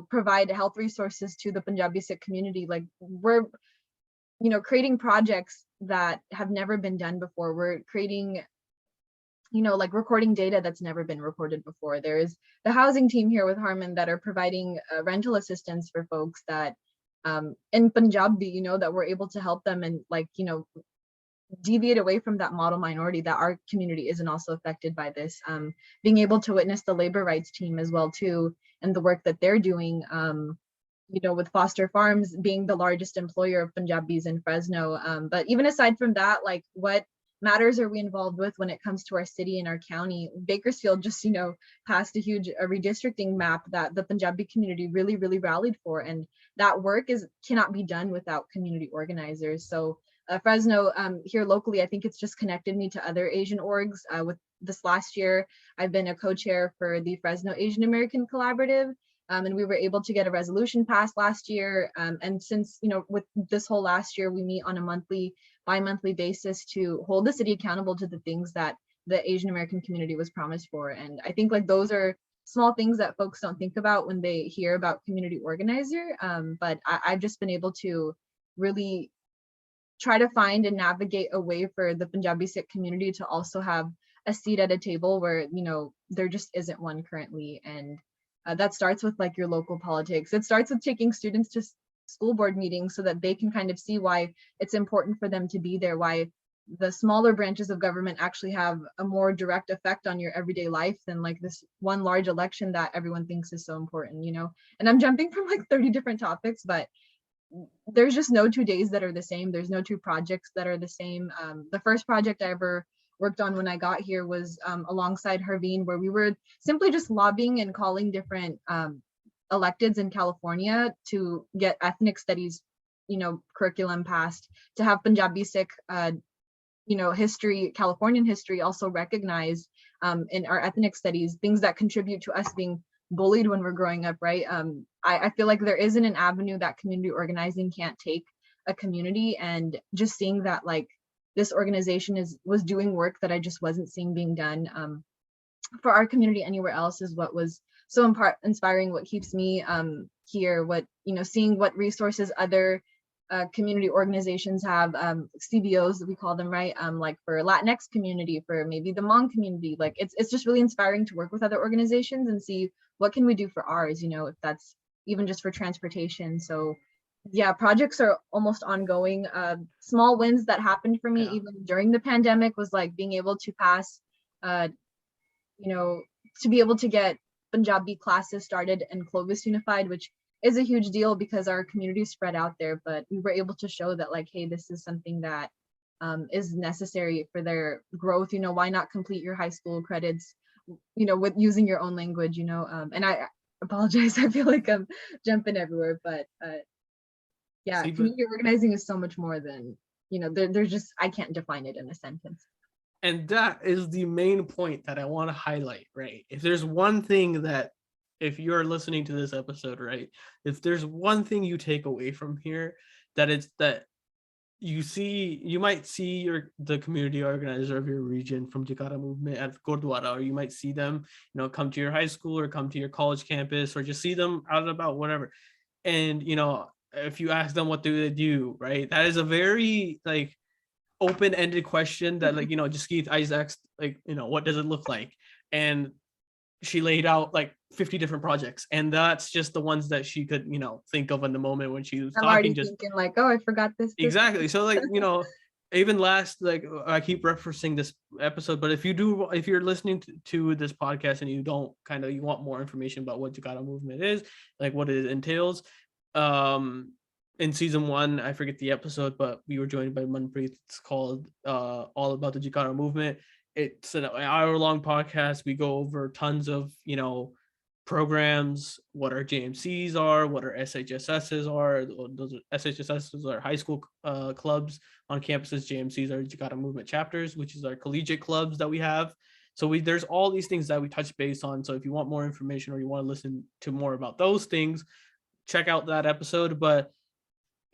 provide health resources to the Punjabi Sikh community. Like we're creating projects that have never been done before. We're creating like recording data that's never been recorded before. There's the housing team here with Harman that are providing rental assistance for folks that in Punjabi, that we're able to help them and like, deviate away from that model minority that our community isn't also affected by this. Being able to witness the labor rights team as well too, and the work that they're doing. With Foster Farms being the largest employer of Punjabis in Fresno. But even aside from that, like what matters are we involved with when it comes to our city and our county? Bakersfield just, passed a huge redistricting map that the Punjabi community really, really rallied for. And that work cannot be done without community organizers. So Fresno here locally, I think it's just connected me to other Asian orgs. With this last year, I've been a co-chair for the Fresno Asian American Collaborative. And we were able to get a resolution passed last year. And since, with this whole last year, we meet on a bi-monthly basis to hold the city accountable to the things that the Asian American community was promised for. And I think like those are small things that folks don't think about when they hear about community organizer. But I've just been able to really try to find and navigate a way for the Punjabi Sikh community to also have a seat at a table where, there just isn't one currently. And that starts with like your local politics. It starts with taking students to school board meetings so that they can kind of see why it's important for them to be there, why the smaller branches of government actually have a more direct effect on your everyday life than like this one large election that everyone thinks is so important, And I'm jumping from like 30 different topics, but there's just no 2 days that are the same. There's no 2 projects that are the same. The first project I ever worked on when I got here was alongside Harveen, where we were simply just lobbying and calling different electeds in California to get ethnic studies, curriculum passed, to have Punjabi Sikh, history, Californian history also recognized in our ethnic studies, things that contribute to us being bullied when we're growing up, right? I feel like there isn't an avenue that community organizing can't take a community, and just seeing that like this organization was doing work that I just wasn't seeing being done for our community anywhere else is what was so inspiring, what keeps me here, what, seeing what resources other community organizations have, CBOs that we call them, right? Like for Latinx community, for maybe the Hmong community, like it's just really inspiring to work with other organizations and see what can we do for ours, if that's even just for transportation. So yeah, projects are almost ongoing. Small wins that happened for me even during the pandemic was like being able to pass, to be able to get Punjabi classes started in Clovis Unified, which is a huge deal because our community is spread out there. But we were able to show that like, hey, this is something that is necessary for their growth. Why not complete your high school credits, with using your own language, and I apologize. I feel like I'm jumping everywhere, but yeah, community organizing is so much more than, there's just, I can't define it in a sentence. And that is the main point that I want to highlight, right? If there's one thing that, if you're listening to this episode, right, if there's one thing you take away from here, that it's that you might see the community organizer of your region from Jakara Movement at Gurdwara, or you might see them, come to your high school or come to your college campus, or just see them out and about, whatever. And, if you ask them what do they do, right, that is a very like open-ended question that like, Jaskeet, I just asked like, what does it look like? And she laid out like 50 different projects, and that's just the ones that she could, think of in the moment when she was I'm talking. already thinking like, oh, I forgot this. Exactly. So like, even last, like I keep referencing this episode, but if you're listening to this podcast and you want more information about what Jakara Movement is, like what it entails, in season 1, I forget the episode, but we were joined by Manpreet. It's called All About the Jakara Movement. It's an hour-long podcast. We go over tons of, programs, what our JMCs are, what our SHSSs are. Those SHSSs are high school clubs on campuses. JMCs are Jakara Movement chapters, which is our collegiate clubs that we have. So there's all these things that we touch base on. So if you want more information or you want to listen to more about those things, check out that episode. But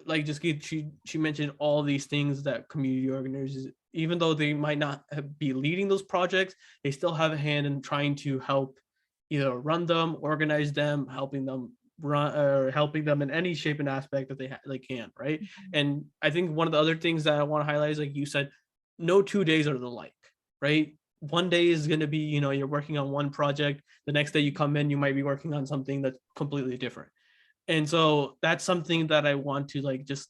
like Jaskeet, she mentioned all these things that community organizers, even though they might not be leading those projects, they still have a hand in trying to help either run them, organize them, helping them run, or helping them in any shape and aspect that they can, right? Mm-hmm. And I think one of the other things that I want to highlight is, like you said, no 2 days are the like, right? One day is going to be, you're working on one project. The next day you come in, you might be working on something that's completely different. And so that's something that I want to like, just,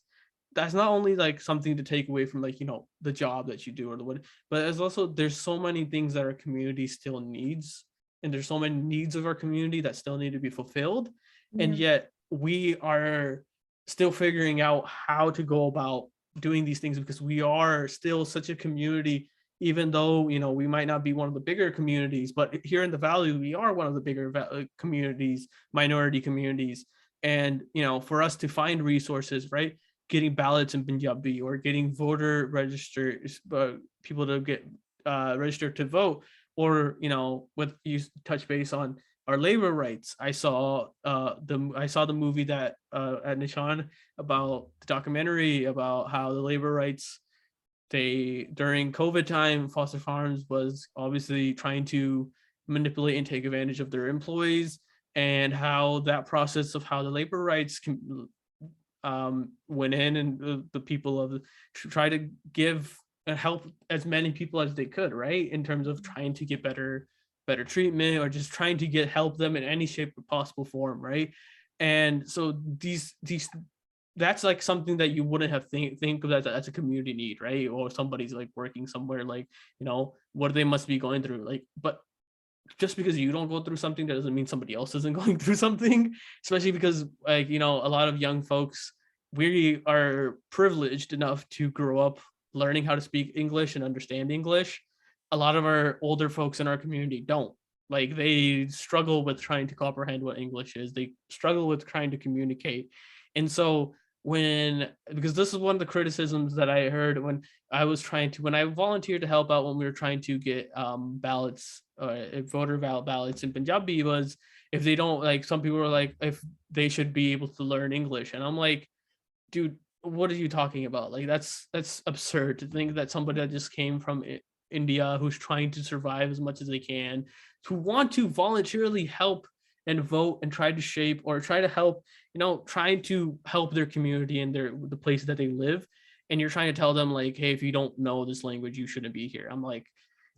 that's not only like something to take away from like, the job that you do or the what, but there's so many things that our community still needs and there's so many needs of our community that still need to be fulfilled. And Yeah. yet we are still figuring out how to go about doing these things, because we are still such a community, even though, you know, we might not be one of the bigger communities, but here in the valley we are one of the bigger communities, minority communities. And, you know, for us to find resources, right, getting ballots in Punjabi or getting voter registers, people to get registered to vote, or, you know, with you touch base on our labor rights. I saw the movie that at Nishan, about the documentary about how the labor rights, they, during COVID time, foster farms was obviously trying to manipulate and take advantage of their employees, and how that process of how the labor rights went in, and the people of try to give and help as many people as they could, right, in terms of trying to get better treatment, or just trying to get help them in any shape or possible form, right. And so these that's like something that you wouldn't have think of as a community need, right, or somebody's like working somewhere, like, you know, what they must be going through, like. But just because you don't go through something, that doesn't mean somebody else isn't going through something, especially because, like, you know, a lot of young folks, we are privileged enough to grow up learning how to speak English and understand English. A lot of our older folks in our community don't. Like, they struggle with trying to comprehend what English is. They struggle with trying to communicate. And so because this is one of the criticisms that I heard when I volunteered to help out when we were trying to get ballots, voter ballots in Punjabi, was if they don't, like, some people were like, if they should be able to learn English. And I'm like, dude, what are you talking about? Like, that's absurd to think that somebody that just came from India, who's trying to survive as much as they can, who want to voluntarily help and vote and try to shape, or try to help, you know, trying to help their community and the place that they live. And you're trying to tell them, like, hey, if you don't know this language, you shouldn't be here. I'm like,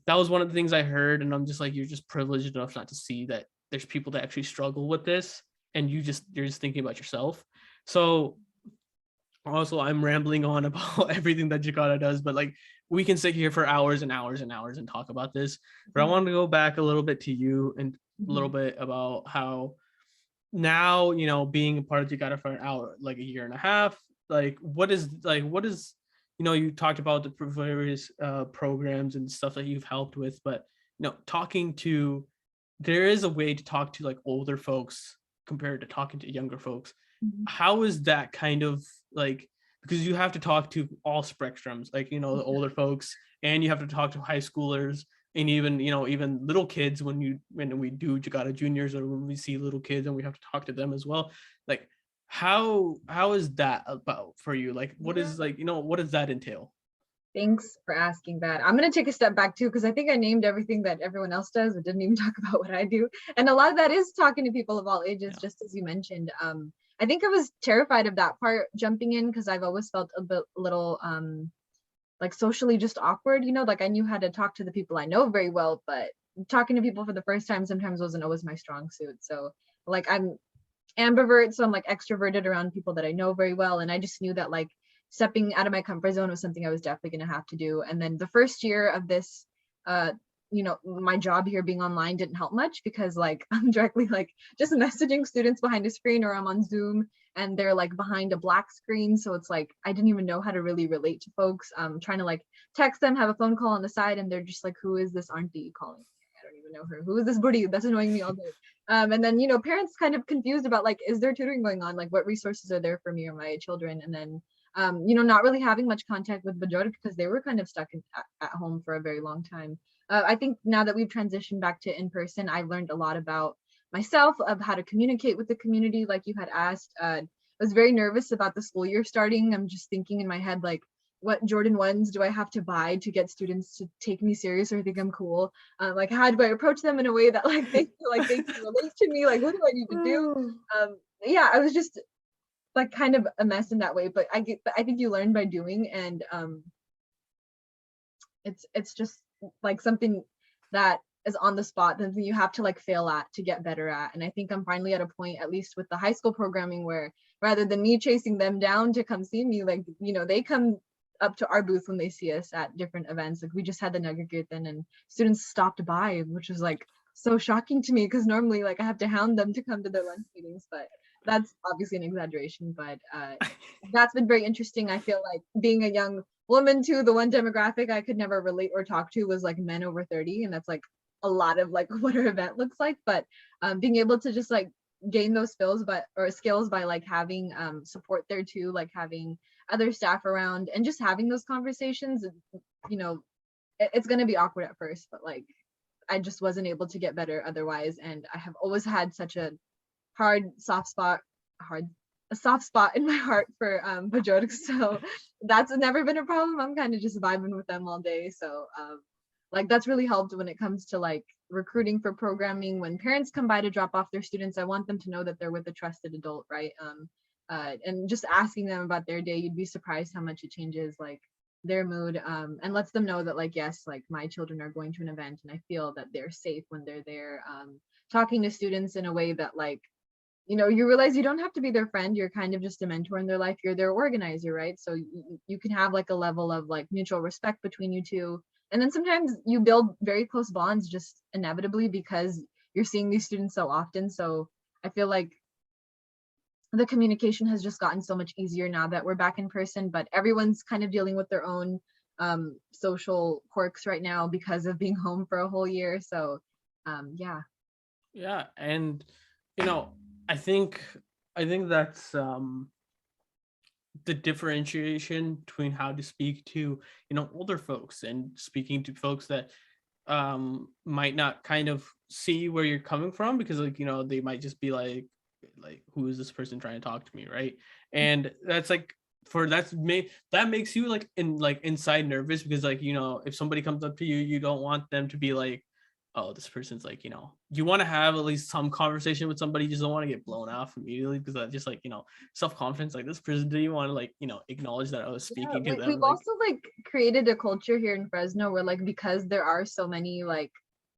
that was one of the things I heard. And I'm just like, you're just privileged enough not to see that there's people that actually struggle with this. And you're just thinking about yourself. So also, I'm rambling on about everything that Jakara does, but like, we can sit here for hours and hours and hours and talk about this. But I want to go back a little bit to you, and a little bit about how now, you know, being a part of Jakara for an hour, like a year and a half, like, what is, you know, you talked about the various programs and stuff that you've helped with, but, you know, there is a way to talk to like older folks compared to talking to younger folks. How is that kind of like, because you have to talk to all spectrums, like, you know, the older folks, and you have to talk to high schoolers, and even, you know, even little kids, when we do Jakara juniors, or when we see little kids and we have to talk to them as well. Like, how is that about for you? Like, what is, like, you know, what does that entail? Thanks for asking that. I'm going to take a step back too, because I think I named everything that everyone else does, but didn't even talk about what I do. And a lot of that is talking to people of all ages, Yeah. just as you mentioned. I think I was terrified of that part jumping in, because I've always felt a little like socially just awkward, you know, like I knew how to talk to the people I know very well, but talking to people for the first time sometimes wasn't always my strong suit. So like, I'm ambivert, so I'm like extroverted around people that I know very well. And I just knew that like stepping out of my comfort zone was something I was definitely going to have to do. And then the first year of this, you know, my job here being online didn't help much, because like I'm directly like just messaging students behind a screen, or I'm on Zoom and they're like behind a black screen. So it's like, I didn't even know how to really relate to folks. Trying to like text them, have a phone call on the side, and they're just like, who is this auntie calling? I don't even know her. Who is this buddy that's annoying me all day? And then, you know, parents kind of confused about like, is there tutoring going on? Like, what resources are there for me or my children? And then, you know, not really having much contact with majority, because they were kind of stuck at home for a very long time. I think now that we've transitioned back to in person, I've learned a lot about myself, of how to communicate with the community, like you had asked. I was very nervous about the school year starting. I'm just thinking in my head, like, what Jordan 1s do I have to buy to get students to take me serious or think I'm cool? Like, how do I approach them in a way that like they feel like they can relate to me? Like, what do I need to do? Yeah, I was just like kind of a mess in that way, but I think you learn by doing, and it's just like something that is on the spot, something you have to like fail at to get better at. And I think I'm finally at a point, at least with the high school programming, where rather than me chasing them down to come see me, like, you know, they come up to our booth when they see us at different events. Like, we just had the Nugget then, and students stopped by, which was like so shocking to me, because normally like I have to hound them to come to their lunch meetings, but that's obviously an exaggeration. But that's been very interesting. I feel like being a young woman too, the one demographic I could never relate or talk to was like men over 30, and that's like a lot of like what our event looks like. But being able to just like gain those skills by like having support there too, like having other staff around and just having those conversations, you know, it's going to be awkward at first, but like I just wasn't able to get better otherwise. And I have always had such a soft spot in my heart for Bajorg. So that's never been a problem. I'm kind of just vibing with them all day. So like that's really helped when it comes to like recruiting for programming. When parents come by to drop off their students, I want them to know that they're with a trusted adult, right? And just asking them about their day, you'd be surprised how much it changes like their mood, and lets them know that like, yes, like my children are going to an event and I feel that they're safe when they're there. Talking to students in a way that like, you know, you realize you don't have to be their friend, you're kind of just a mentor in their life, you're their organizer, right? So you can have like a level of like mutual respect between you two, and then sometimes you build very close bonds just inevitably because you're seeing these students so often. So I feel like the communication has just gotten so much easier now that we're back in person, but everyone's kind of dealing with their own social quirks right now because of being home for a whole year. So Yeah, and you know, I think that's the differentiation between how to speak to, you know, older folks and speaking to folks that might not kind of see where you're coming from, because like, you know, they might just be like who is this person trying to talk to me, right? And that's like, that makes you like inside nervous, because like, you know, if somebody comes up to you, you don't want them to be like, oh, this person's like, you know, you want to have at least some conversation with somebody, you just don't want to get blown off immediately, because that just like, you know, self-confidence, like this person didn't want to like, you know, acknowledge that I was speaking to them. We've like, also like created a culture here in Fresno where like, because there are so many like,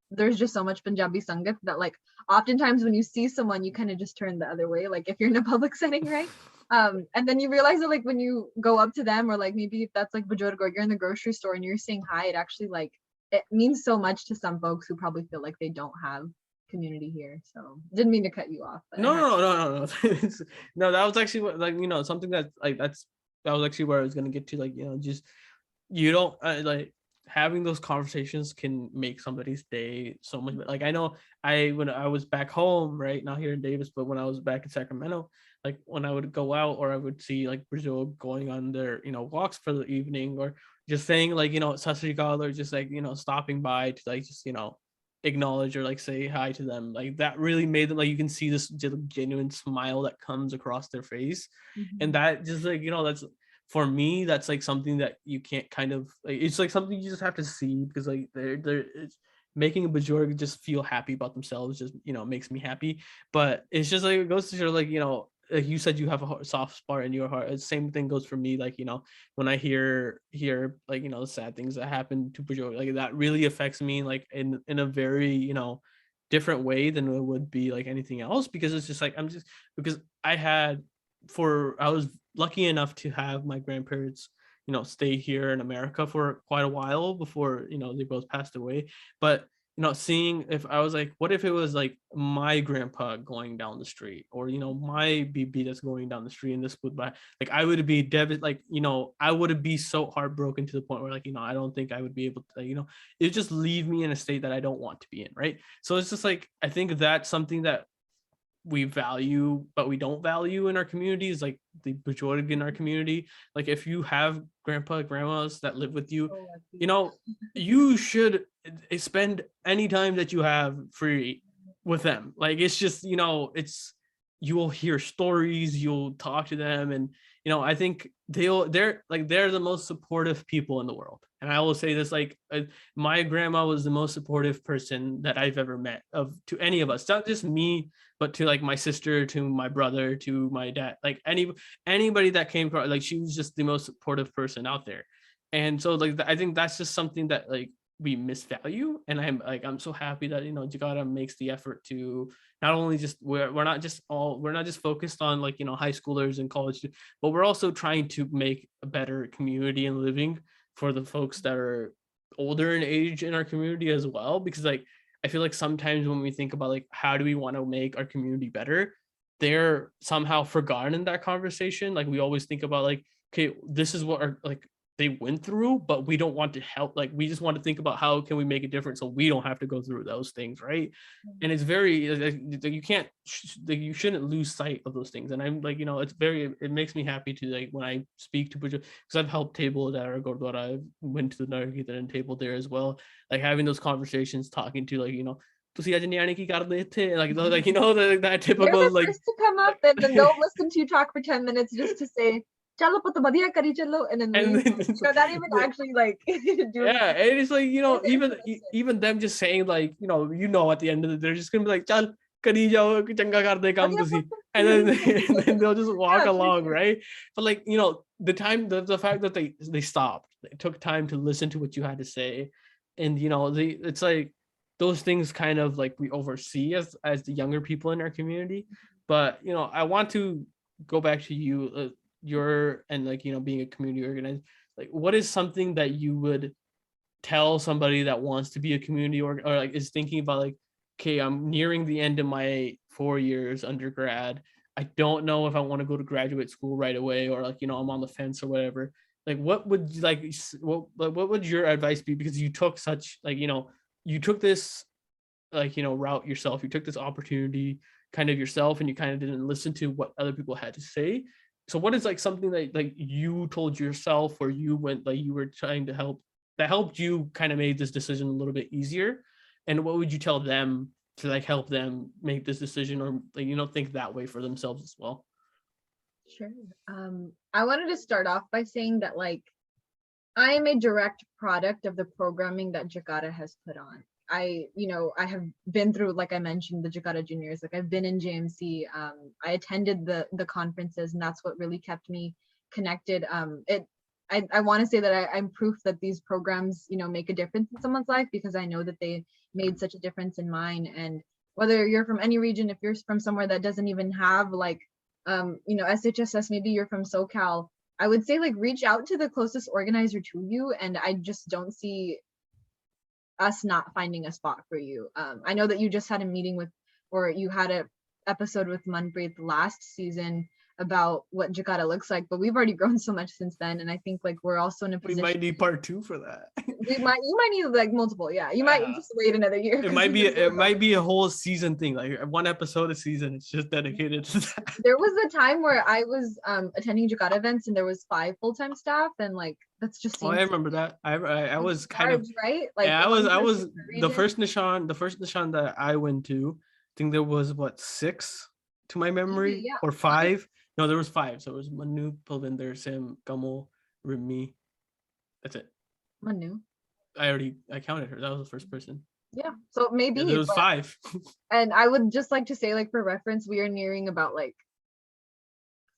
there's just so much Punjabi Sangat that like oftentimes when you see someone you kind of just turn the other way, like if you're in a public setting, right? And then you realize that like when you go up to them, or like maybe if that's like Bajorg, or you're in the grocery store and you're saying hi, it actually like it means so much to some folks who probably feel like they don't have community here. So didn't mean to cut you off, but no. No, that was actually what, like, you know, something that like that was actually where I was gonna get to, like, you know, just you don't like having those conversations can make somebody's day so much better. Like I know when I was back home, right, not here in Davis, but when I was back in Sacramento, like when I would go out or I would see like Brazil going on their, you know, walks for the evening, or just saying like, you know, Sat Sri Akal, or just like, you know, stopping by to like just, you know, acknowledge or like say hi to them, like that really made them, like you can see this genuine smile that comes across their face. And that just like, you know, that's, for me, that's like something that you can't kind of like, it's like something you just have to see, because like they're it's making a Bajorg just feel happy about themselves, just, you know, makes me happy. But it's just like, it goes to show, like, you know, like you said, you have a soft spot in your heart. The same thing goes for me. Like, you know, when I hear like, you know, the sad things that happen to Bajorg, like that really affects me like in a very, you know, different way than it would be like anything else, because it's just like, I'm just, because I was lucky enough to have my grandparents, you know, stay here in America for quite a while before, you know, they both passed away. But, you know, seeing, if I was like, what if it was like my grandpa going down the street, or, you know, my BB that's going down the street and this would by, like, I would be like, you know, I would be so heartbroken to the point where like, you know, I don't think I would be able to, you know, it just leave me in a state that I don't want to be in, right? So it's just like, I think that's something that we value but we don't value in our communities, like the majority in our community. Like if you have grandpa grandmas that live with you, you know, you should spend any time that you have free with them. Like it's just, you know, it's, you will hear stories, you'll talk to them, and you know, I think they're the most supportive people in the world. And I will say this, like my grandma was the most supportive person that I've ever met, of to any of us, not just me, but to like my sister, to my brother, to my dad, like anybody that came across, like she was just the most supportive person out there. And so like I think that's just something that like we misvalue. And I'm so happy that, you know, Jakara makes the effort to not only just, we're not just focused on like, you know, high schoolers and college, but we're also trying to make a better community and living for the folks that are older in age in our community as well. Because like I feel like sometimes when we think about like how do we want to make our community better, they're somehow forgotten in that conversation. Like we always think about like, okay, this is what our like they went through, but we don't want to help. Like we just want to think about how can we make a difference so we don't have to go through those things, right? And it's very you can't you shouldn't lose sight of those things. And I'm like, it makes me happy to like when I speak to because I've helped table at our Gurdwara. I went to the Nargitharan table there as well, like having those conversations, talking to like ਤੁਸੀਂ ਅੱਜ ਨਿਆਣੇ ਕੀ ਕਰਦੇ ਇੱਥੇ like that typical They're the like first to come up and then they'll listen to you talk for 10 minutes just to say chalo puto badhiya kari chalo and then leave. Not even actually like doing yeah, and it's like even them just saying like at the end of it they're just gonna be like chal kari jao changa karde kaam tusi, and then they'll just walk along, right? But like the time the fact that they stopped, they took time to listen to what you had to say, and it's like those things kind of like we oversee as the younger people in our community. But I want to go back to you, and like being a community organizer, like what is something that you would tell somebody that wants to be a community or like is thinking about like, okay, I'm nearing the end of my 4 years undergrad, I don't know if I want to go to graduate school right away, or like I'm on the fence or whatever. Like what would what would your advice be, because you took such like you took this like route yourself, you took this opportunity kind of yourself, and you kind of didn't listen to what other people had to say. So what is like something that like you told yourself, or you went like you were trying to help, that helped you kind of made this decision a little bit easier, and what would you tell them to like help them make this decision, or like think that way for themselves as well? Sure. I wanted to start off by saying that like I am a direct product of the programming that Jakara has put on. I have been through, like I mentioned, the Jakara Juniors. Like I've been in JMC. I attended the conferences, and that's what really kept me connected. I want to say that I'm proof that these programs, make a difference in someone's life, because I know that they made such a difference in mine. And whether you're from any region, if you're from somewhere that doesn't even have like, SHSS, maybe you're from SoCal, I would say like reach out to the closest organizer to you. And I just don't see us not finding a spot for you. I know that you just had a meeting with, or you had a episode with Manpreet last season about what Jakara looks like, but we've already grown so much since then. And I think like we're also in a position. We might need part 2 for that. You might need like multiple. Yeah, you might just wait another year. It might be a whole season thing, like one episode a season. It's just dedicated to that. There was a time where I was attending Jakara events, and there was 5 full-time staff, and like that's just. I remember that. I was kind of right. Like yeah, I was the first Nishan that I went to. I think there was 6 to my memory, or 5. No, there was 5. So it was Manu, Pulvinder, Sam, Kamal, Rimi. That's it. Manu. I counted her. That was the first person. Yeah. So maybe there was 5. And I would just like to say, like for reference, we are nearing about like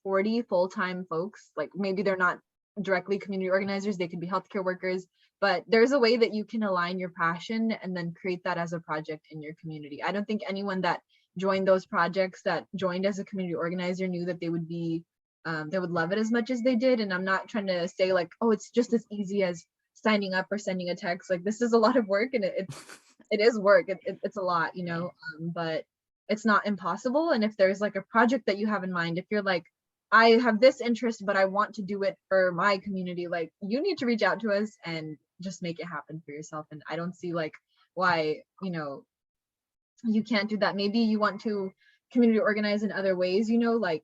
40 full-time folks. Like maybe they're not directly community organizers, they could be healthcare workers, but there's a way that you can align your passion and then create that as a project in your community. I don't think anyone that joined those projects, that joined as a community organizer, knew that they would be they would love it as much as they did. And I'm not trying to say like, oh, it's just as easy as signing up or sending a text. Like this is a lot of work, and it is work. It's a lot, but it's not impossible. And if there's like a project that you have in mind, if you're like, I have this interest, but I want to do it for my community, like you need to reach out to us and just make it happen for yourself. And I don't see like why, you can't do that. Maybe you want to community organize in other ways, like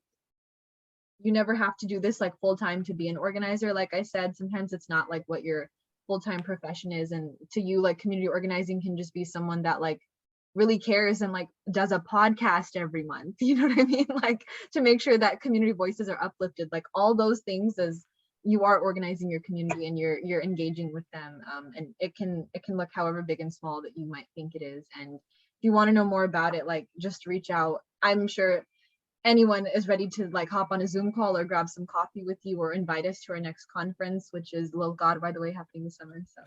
you never have to do this like full-time to be an organizer. Like I said, sometimes it's not like what your full-time profession is. And to you, like community organizing can just be someone that like really cares and like does a podcast every month, you know what I mean? Like to make sure that community voices are uplifted, like all those things as you are organizing your community and you're engaging with them. And it can look however big and small that you might think it is. And if you want to know more about it, like just reach out. I'm sure anyone is ready to like hop on a Zoom call or grab some coffee with you or invite us to our next conference, which is Lil God, by the way, happening this summer. So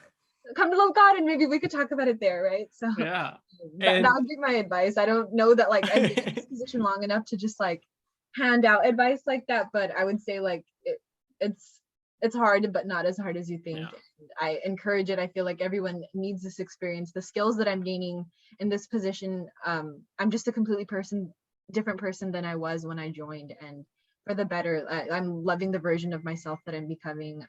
come to Lil God and maybe we could talk about it there, right? So yeah, that would be my advice. I don't know that like I've been in this position long enough to just like hand out advice like that, but I would say like it's it's hard, but not as hard as you think. Yeah. And I encourage it. I feel like everyone needs this experience. The skills that I'm gaining in this position, I'm just a completely different person than I was when I joined, and for the better. I'm loving the version of myself that I'm becoming.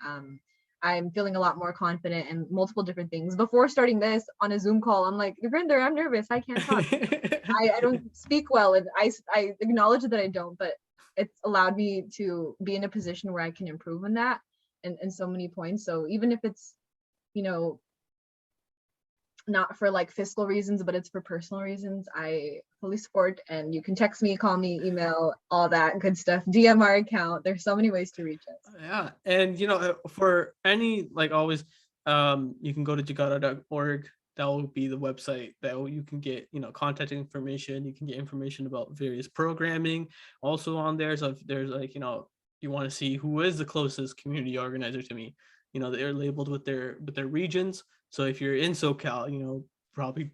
I'm feeling a lot more confident in multiple different things. Before starting this on a Zoom call, I'm like, Grinder, I'm nervous. I can't talk. I don't speak well, and I acknowledge that I don't, but it's allowed me to be in a position where I can improve on that in so many points. So even if it's, you know, not for like fiscal reasons, but it's for personal reasons, I fully support. And you can text me, call me, email, all that good stuff, DM our account. There's so many ways to reach us. Yeah. And, for any, like always, you can go to jakara.org. That will be the website that you can get, contact information. You can get information about various programming also on there. So if there's like, you want to see who is the closest community organizer to me, they're labeled with their regions. So if you're in SoCal, probably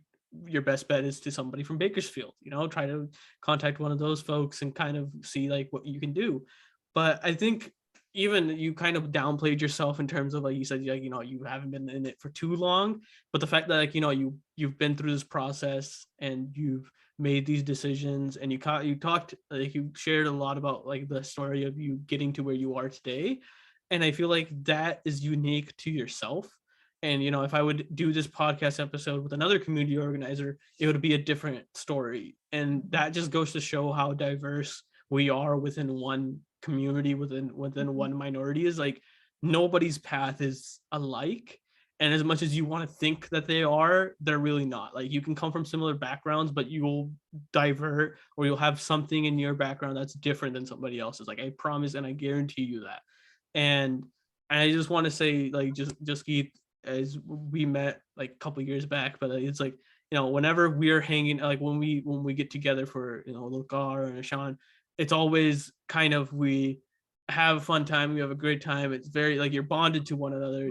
your best bet is to somebody from Bakersfield, try to contact one of those folks and kind of see like what you can do. But I think even you kind of downplayed yourself in terms of, like you said, like, you haven't been in it for too long, but the fact that, like, you've been through this process and you've made these decisions, and you talked, like, you shared a lot about like the story of you getting to where you are today. And I feel like that is unique to yourself. And, if I would do this podcast episode with another community organizer, it would be a different story. And that just goes to show how diverse we are within one community, within one minority. Is like nobody's path is alike. And as much as you want to think that they are, they're really not. Like, you can come from similar backgrounds, but you'll divert, or you'll have something in your background that's different than somebody else's. Like, I promise and I guarantee you that. And I just want to say, like, just keep, as we met like a couple years back, but it's like, whenever we're hanging, like when we get together for, Lokar and Sean, it's always kind of, we have a fun time, we have a great time. It's very like you're bonded to one another.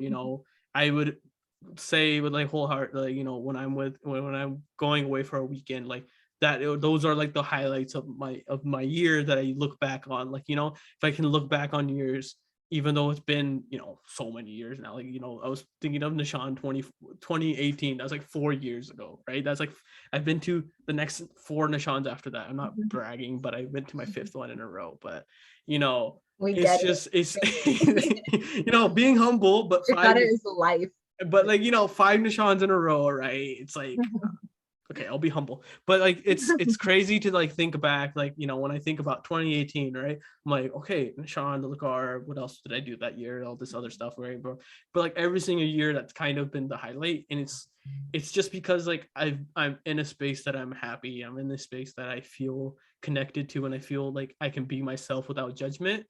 I would say with like whole heart, like, when I'm going away for a weekend, like that, those are like the highlights of my year that I look back on. Like, if I can look back on years, even though it's been, so many years now, like, I was thinking of Nishan 2018, that was like 4 years ago, right? That's like, I've been to the next 4 Nishans after that. I'm not bragging, but I went to my 5th one in a row. But, We it's get just, it's, being humble, but Jakara is life. but like, 5 Nishans in a row, right? It's like, okay, I'll be humble, but like it's crazy to like think back, like, when I think about 2018, right? I'm like, okay, Sean, the Lakar, what else did I do that year? All this other stuff, right? But like every single year, that's kind of been the highlight, and it's just because like I'm in a space that I'm happy. I'm in this space that I feel connected to, and I feel like I can be myself without judgment.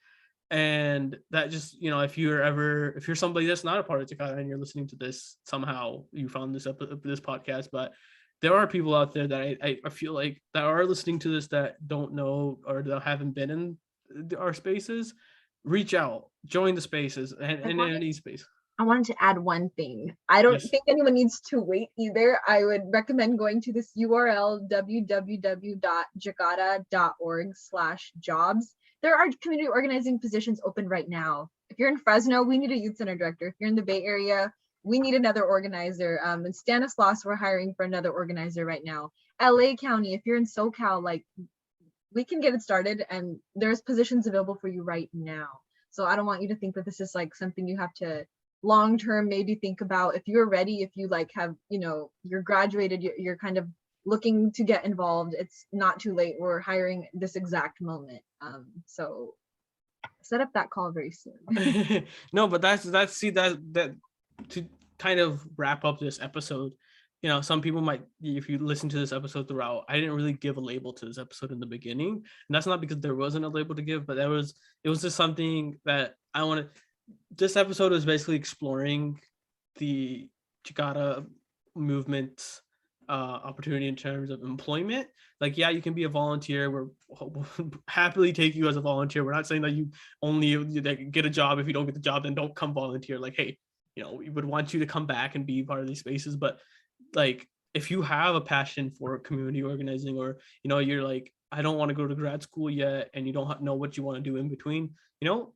And that just, if you're somebody that's not a part of Jakara and you're listening to this, somehow you found this podcast, but there are people out there that I feel like that are listening to this that don't know, or that haven't been in our spaces. Reach out, join the spaces, and in any space. I wanted to add one thing. I don't Yes. think anyone needs to wait either. I would recommend going to this URL, www.jakara.org/jobs. There are community organizing positions open right now. If you're in Fresno, we need a youth center director. If you're in the Bay Area, we need another organizer. In Stanislaus, we're hiring for another organizer right now. LA County, if you're in SoCal, like, we can get it started, and there's positions available for you right now. So I don't want you to think that this is like something you have to long term maybe think about. If you're ready, if you like have, you're graduated, you're kind of looking to get involved, it's not too late. We're hiring this exact moment. So set up that call very soon. No, but that's see that to kind of wrap up this episode. Some people might, if you listen to this episode throughout, I didn't really give a label to this episode in the beginning, and that's not because there wasn't a label to give, but it was just something that I wanted. This episode was basically exploring the Jakara movement opportunity in terms of employment. Like, yeah, you can be a volunteer. We'll happily take you as a volunteer. We're not saying that you only get a job. If you don't get the job, then don't come volunteer. Like, hey, we would want you to come back and be part of these spaces. But like, if you have a passion for community organizing, or you're like, I don't want to go to grad school yet, and you don't know what you want to do in between,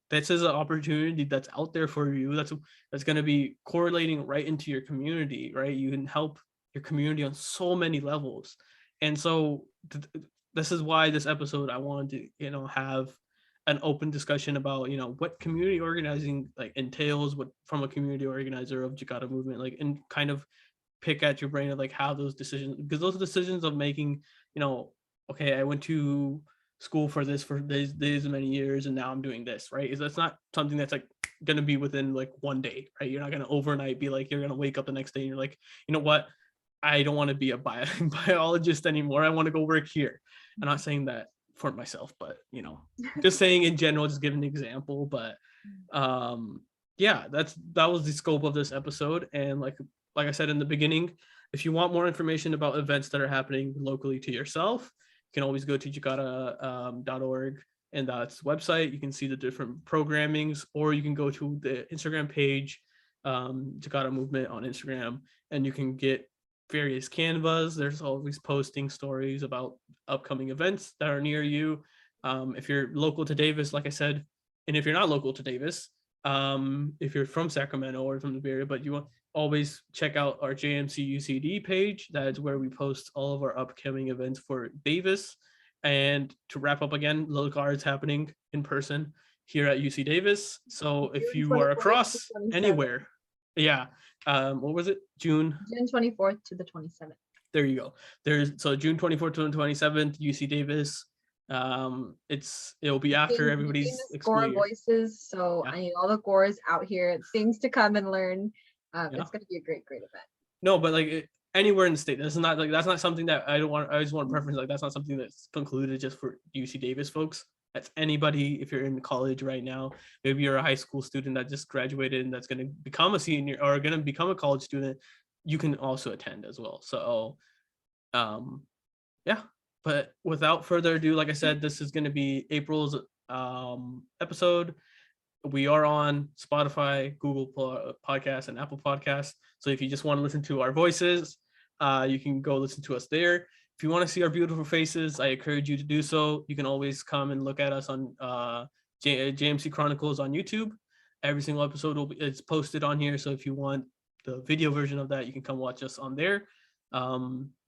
this is an opportunity that's out there for you. That's going to be correlating right into your community, right? You can help your community on so many levels. And so this is why this episode, I wanted to, have an open discussion about, what community organizing like entails, what from a community organizer of Jakara Movement, like, and kind of pick at your brain of like how those decisions, because those decisions of making, okay, I went to school for these many years and now I'm doing this, right? Is that's not something that's like gonna be within like one day, right? You're not gonna overnight be like, you're gonna wake up the next day and you're like, you know what? I don't want to be a biologist anymore. I want to go work here. I'm not saying that for myself, but just saying in general, just give an example. But yeah, that was the scope of this episode. And like I said in the beginning, if you want more information about events that are happening locally to yourself, you can always go to jakara.org and that's website. You can see the different programmings, or you can go to the Instagram page, Jakara Movement on Instagram, and you can get various canvas. There's always posting stories about upcoming events that are near you. If you're local to Davis, like I said, and if you're not local to Davis, if you're from Sacramento or from the Bay Area, but you want always check out our JMC UCD page. That is where we post all of our upcoming events for Davis. And to wrap up again, Little Guards happening in person here at UC Davis. So if you are across anywhere, yeah, what was it? June 24th to the 27th. There you go. So June 24th to the 27th, UC Davis. It'll be after everybody's Core voices. So yeah. I need all the cores out here, things to come and learn. It's going to be a great event. No, but like anywhere in the state, that's not something that I just want to preference. Like that's not something that's concluded just for UC Davis folks. That's anybody. If you're in college right now, maybe you're a high school student that just graduated and that's going to become a senior or going to become a college student, you can also attend as well. So, yeah. But without further ado, like I said, this is going to be April's episode. We are on Spotify, Google Podcasts, and Apple Podcasts. So if you just want to listen to our voices, you can go listen to us there. If you want to see our beautiful faces, I encourage you to do so. You can always come and look at us on JMC Chronicles on YouTube. Every single episode it's posted on here. So if you want the video version of that, you can come watch us on there.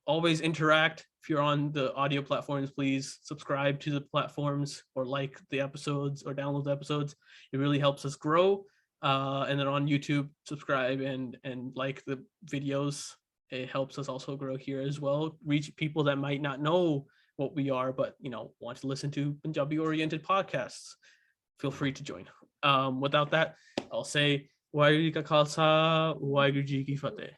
Always interact. If you're on the audio platforms, please subscribe to the platforms or like the episodes or download the episodes. It really helps us grow. And then on YouTube, subscribe and like the videos. It helps us also grow here as well. Reach people that might not know what we are, but want to listen to Punjabi-oriented podcasts. Feel free to join. Without that, I'll say, Waheguru Ji Ka Khalsa, Waheguru Ji Ki Fateh.